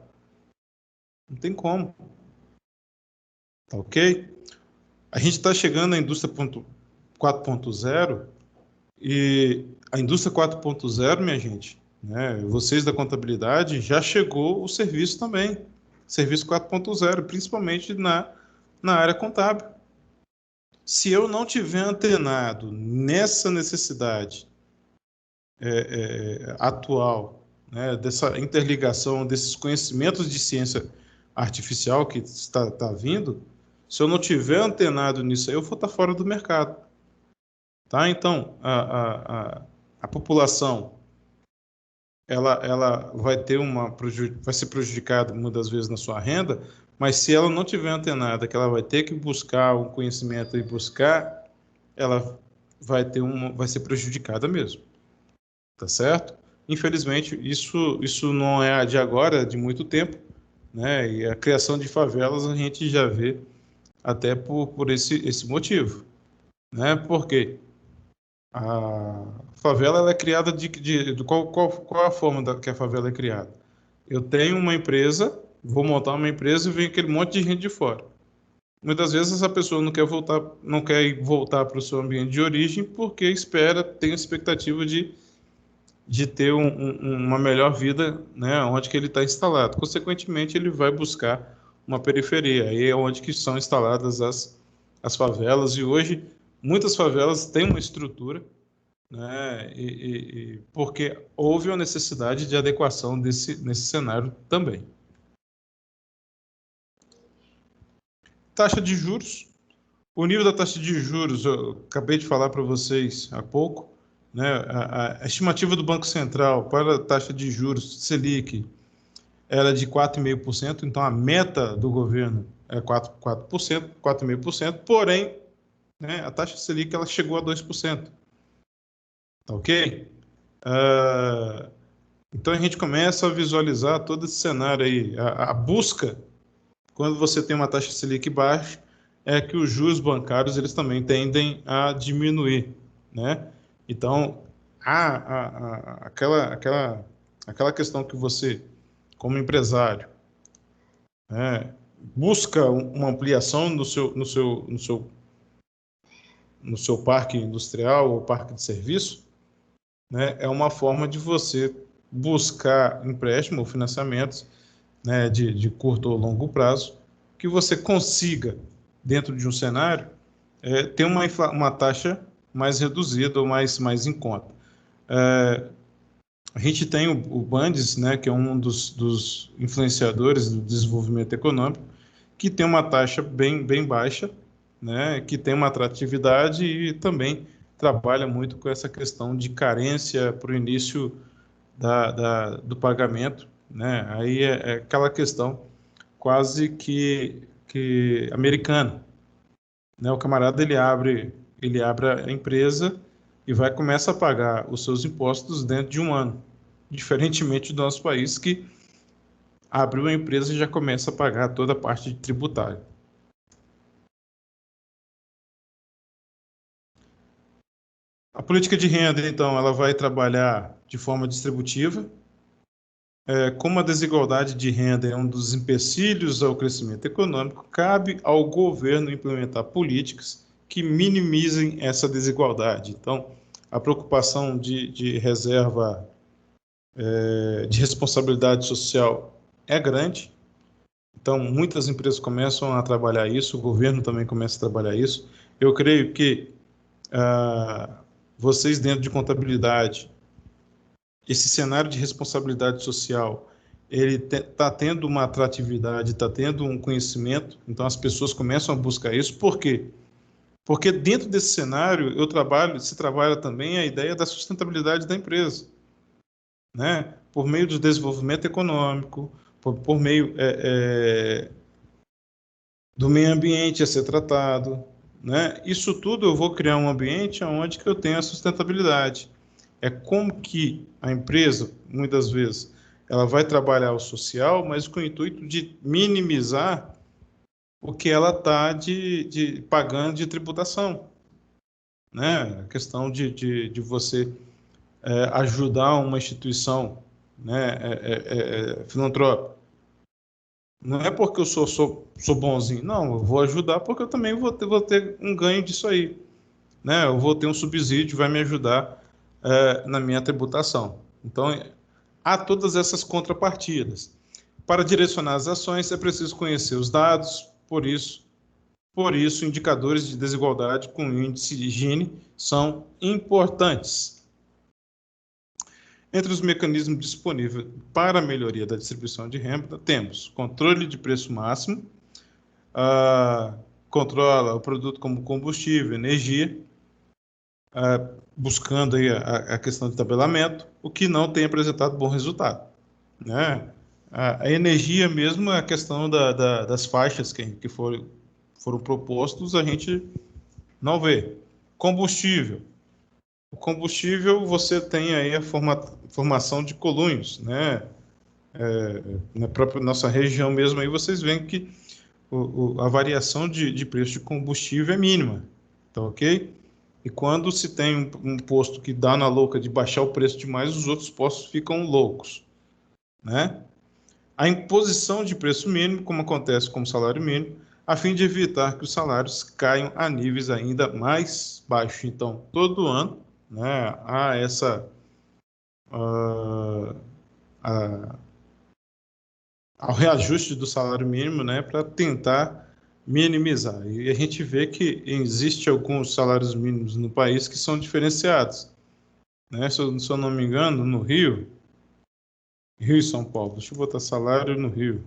Não tem como. Tá ok? A gente está chegando à indústria 4.0 e a indústria 4.0, minha gente, né, vocês da contabilidade, já chegou o serviço também. Serviço 4.0, principalmente na área contábil. Se eu não tiver antenado nessa necessidade atual, né, dessa interligação, desses conhecimentos de ciência artificial que está vindo, se eu não tiver antenado nisso aí, eu vou estar fora do mercado. Tá? Então, a população ela vai ser prejudicada muitas vezes na sua renda, mas se ela não tiver antenada, que ela vai ter que buscar um conhecimento e buscar, ela vai ser prejudicada mesmo. Tá certo? Infelizmente, isso não é de agora, é de muito tempo, né? E a criação de favelas a gente já vê até por esse motivo, né? Porque a favela ela é criada qual a forma que a favela é criada? Eu tenho uma empresa, vou montar uma empresa e vem aquele monte de gente de fora. Muitas vezes essa pessoa não quer voltar para o seu ambiente de origem porque tem a expectativa de ter uma melhor vida, né, onde que ele está instalado. Consequentemente, ele vai buscar uma periferia, aí é onde que são instaladas as favelas, e hoje muitas favelas têm uma estrutura, né, porque houve uma necessidade de adequação nesse cenário também. Taxa de juros. O nível da taxa de juros, eu acabei de falar para vocês há pouco, né, a estimativa do Banco Central para a taxa de juros Selic era de 4,5%, então a meta do governo é 4,5%, porém, né, a taxa Selic ela chegou a 2%. Tá ok? Então a gente começa a visualizar todo esse cenário aí. A busca, quando você tem uma taxa Selic baixa, é que os juros bancários eles também tendem a diminuir, né? Então, aquela questão que você, como empresário, né, busca uma ampliação no seu parque industrial ou parque de serviço, né, é uma forma de você buscar empréstimo ou financiamentos, né, de curto ou longo prazo, que você consiga, dentro de um cenário, ter uma taxa mais reduzida ou mais em conta. A gente tem o Bandes, né, que é um dos influenciadores do desenvolvimento econômico, que tem uma taxa bem baixa, né, que tem uma atratividade e também trabalha muito com essa questão de carência para o início do pagamento, né? Aí é aquela questão quase que americana, né? O camarada ele abre a empresa e começa a pagar os seus impostos dentro de um ano, diferentemente do nosso país que abriu a empresa e já começa a pagar toda a parte tributária. A política de renda, então, ela vai trabalhar de forma distributiva. Como a desigualdade de renda é um dos empecilhos ao crescimento econômico, cabe ao governo implementar políticas que minimizem essa desigualdade. Então, a preocupação de reserva de responsabilidade social é grande. Então, muitas empresas começam a trabalhar isso, o governo também começa a trabalhar isso. Eu creio que vocês, dentro de contabilidade, esse cenário de responsabilidade social, ele está tendo uma atratividade, está tendo um conhecimento, então as pessoas começam a buscar isso. Por quê? Porque dentro desse cenário se trabalha também a ideia da sustentabilidade da empresa, né? Por meio do desenvolvimento econômico, por meio do meio ambiente a ser tratado, né? Isso tudo eu vou criar um ambiente onde que eu tenho a sustentabilidade. É como que a empresa, muitas vezes, ela vai trabalhar o social, mas com o intuito de minimizar o que ela está pagando de tributação, né? A questão de você ajudar uma instituição, né, filantrópica. Não é porque eu sou bonzinho, não, eu vou ajudar porque eu também vou ter um ganho disso aí, né? Eu vou ter um subsídio, vai me ajudar na minha tributação. Então, há todas essas contrapartidas. Para direcionar as ações, é preciso conhecer os dados, por isso, indicadores de desigualdade com índice de Gini são importantes. Entre os mecanismos disponíveis para a melhoria da distribuição de renda, temos controle de preço máximo, controla o produto como combustível, energia, buscando aí a questão de tabelamento, o que não tem apresentado bom resultado, né? A energia mesmo, a questão das faixas que foram propostos, a gente não vê. Combustível. O combustível, você tem aí a formação de colunhos, né? Na própria nossa região mesmo, aí vocês veem que a variação de preço de combustível é mínima, tá ok? E quando se tem um posto que dá na louca de baixar o preço demais, os outros postos ficam loucos, né? A imposição de preço mínimo, como acontece com o salário mínimo, a fim de evitar que os salários caiam a níveis ainda mais baixos. Então, todo ano, né, há ao reajuste do salário mínimo, né, para tentar minimizar. E a gente vê que existe alguns salários mínimos no país que são diferenciados, né? Se eu não me engano, no Rio e São Paulo. Deixa eu botar salário no Rio.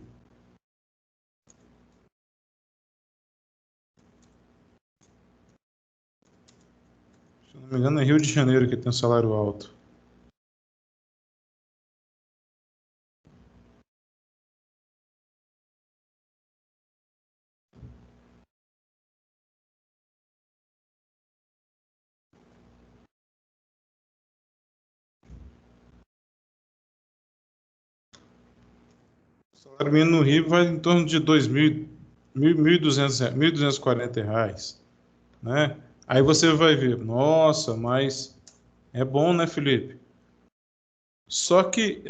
Se eu não me engano, é Rio de Janeiro que tem um salário alto. O salário mínimo no Rio vai em torno de R$ 1.200, R$ 1.240, né? Aí você vai ver, nossa, mas é bom, né, Felipe? Só que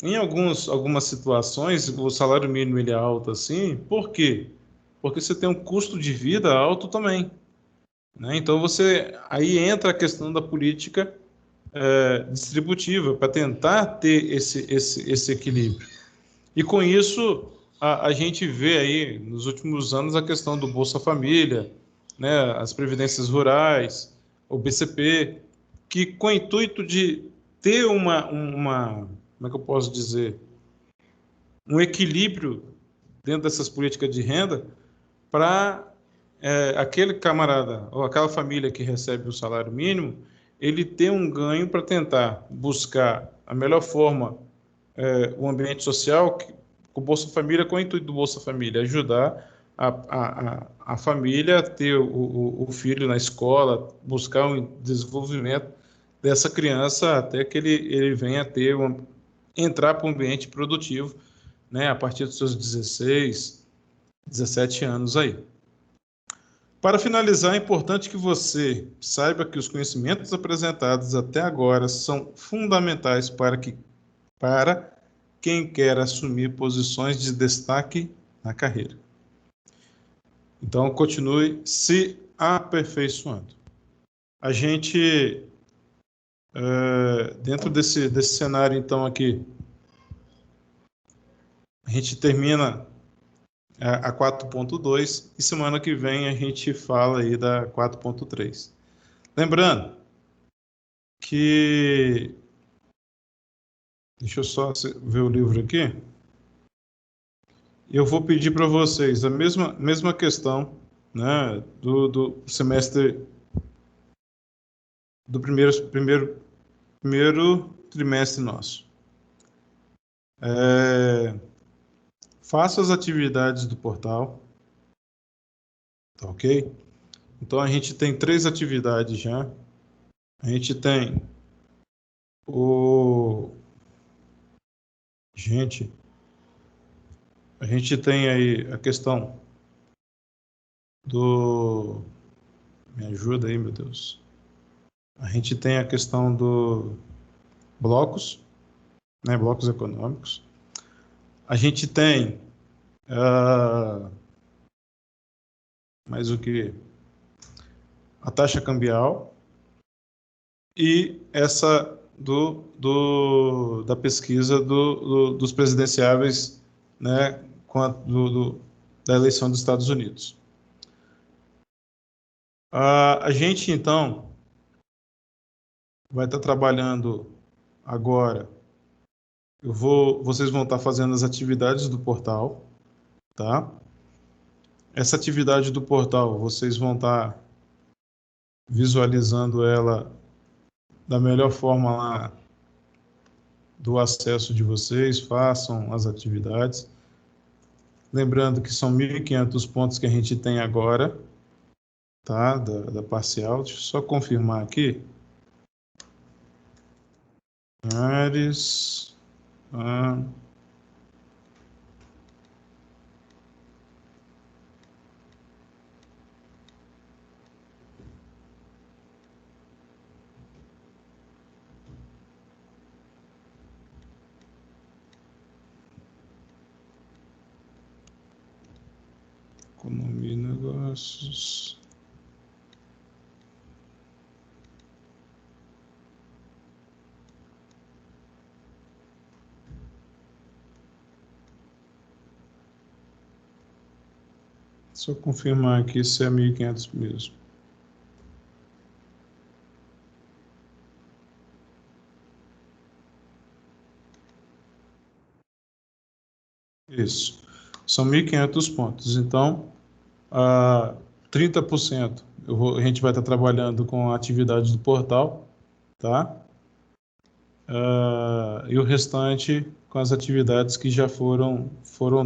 em algumas situações o salário mínimo ele é alto assim, por quê? Porque você tem um custo de vida alto também, né? Então aí entra a questão da política distributiva para tentar ter esse equilíbrio. E com isso a gente vê aí nos últimos anos a questão do Bolsa Família, né? As previdências rurais, o BCP, que com o intuito de ter como é que eu posso dizer, um equilíbrio dentro dessas políticas de renda para aquele camarada ou aquela família que recebe o salário mínimo, ele ter um ganho para tentar buscar a melhor forma, o ambiente social, com o Bolsa Família, com o intuito do Bolsa Família, ajudar a família a ter o filho na escola, buscar um desenvolvimento dessa criança até que ele venha a entrar para um ambiente produtivo, né, a partir dos seus 16, 17 anos aí. Para finalizar, é importante que você saiba que os conhecimentos apresentados até agora são fundamentais para quem quer assumir posições de destaque na carreira. Então, continue se aperfeiçoando. A gente, dentro desse cenário, então, aqui, a gente termina a 4.2 e semana que vem a gente fala aí da 4.3. Lembrando que... Deixa eu só ver o livro aqui. Eu vou pedir para vocês a mesma questão, né, do semestre do primeiro trimestre nosso. faça as atividades do portal, tá ok? Então, a gente tem 3 atividades já. A gente tem Gente, a gente tem aí a questão do... Me ajuda aí, meu Deus. A gente tem a questão do blocos, né? Blocos econômicos. A gente tem mais o que? A taxa cambial e essa da pesquisa dos presidenciáveis, né, da eleição dos Estados Unidos. A gente, então, vai estar trabalhando agora. Vocês vão estar fazendo as atividades do portal, tá? Essa atividade do portal, vocês vão estar visualizando ela da melhor forma lá do acesso de vocês, façam as atividades. Lembrando que são 1.500 pontos que a gente tem agora, tá? Da parcial. Deixa eu só confirmar aqui. Ares. Economia e negócios. Só confirmar aqui se é 1.500 mesmo. Isso. São 1.500 pontos. Então, 30% a gente vai estar trabalhando com a atividade do portal, tá? E o restante com as atividades que já foram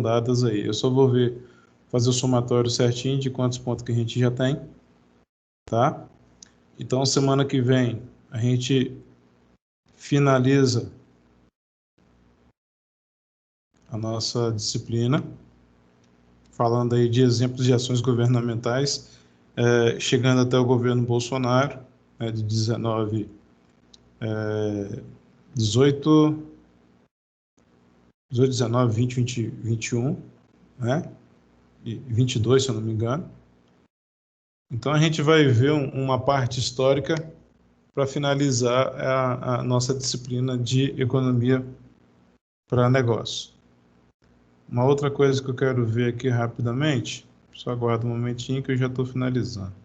dadas aí. Eu só vou fazer o somatório certinho de quantos pontos que a gente já tem, tá? Então, semana que vem, a gente finaliza a nossa disciplina, falando aí de exemplos de ações governamentais, chegando até o governo Bolsonaro, né, de 18, 19, 20, 21, né? E 22, se eu não me engano. Então, a gente vai ver uma parte histórica para finalizar a nossa disciplina de economia para negócio. Uma outra coisa que eu quero ver aqui rapidamente, só aguarda um momentinho que eu já estou finalizando.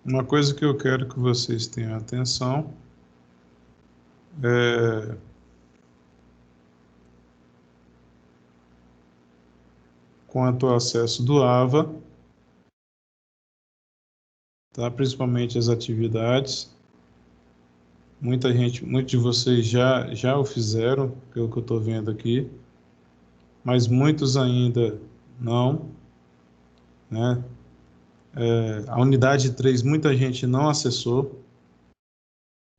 Uma coisa que eu quero que vocês tenham atenção é quanto ao acesso do AVA, tá? Principalmente as atividades. Muitos de vocês já o fizeram, pelo que eu estou vendo aqui, mas muitos ainda não, né? A unidade 3, muita gente não acessou,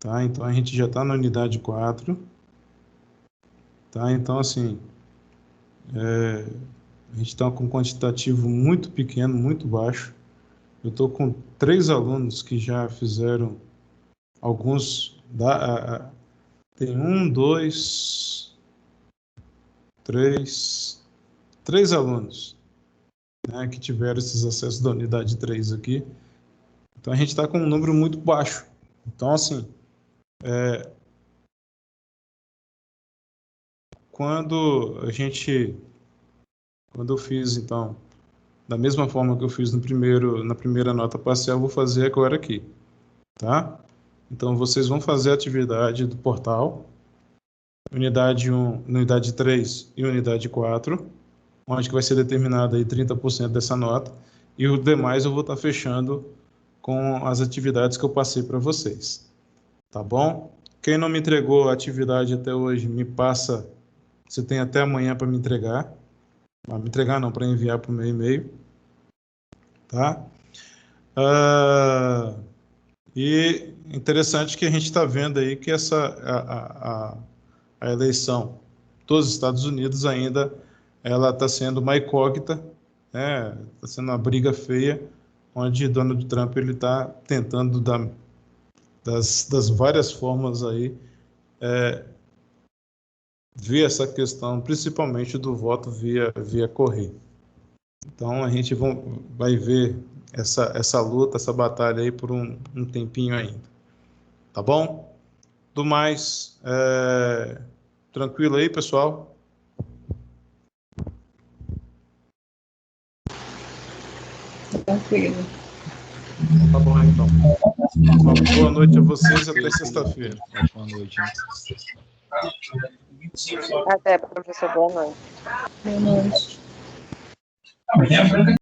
tá? Então, a gente já está na unidade 4, tá? Então, assim, a gente está com um quantitativo muito pequeno, muito baixo. Eu estou com 3 alunos que já fizeram alguns... tem 1, 2, 3... 3 alunos, né, que tiveram esses acessos da unidade 3 aqui. Então, a gente está com um número muito baixo. Então, assim, quando eu fiz, então, da mesma forma que eu fiz na primeira nota parcial, eu vou fazer agora aqui, tá? Então, vocês vão fazer a atividade do portal, unidade 1, unidade 3 e unidade 4, onde que vai ser determinada aí 30% dessa nota, e o demais eu vou estar fechando com as atividades que eu passei para vocês. Tá bom? Quem não me entregou a atividade até hoje, me passa, você tem até amanhã para me entregar. Para me entregar não, para enviar para o meu e-mail. Tá? E interessante que a gente está vendo aí que a eleição dos Estados Unidos ainda ela está sendo uma incógnita, né? Está sendo uma briga feia, onde Donald Trump ele está tentando das várias formas aí ver essa questão, principalmente do voto via correio. Então a gente vai ver essa luta, essa batalha aí por um tempinho ainda. Tá bom? Do mais, tranquilo aí, pessoal? Tranquilo. Tá bom, então. Uma boa noite a vocês, até sexta-feira. Boa noite. Né? Até, professor. Boa noite. Boa noite. Amanhã,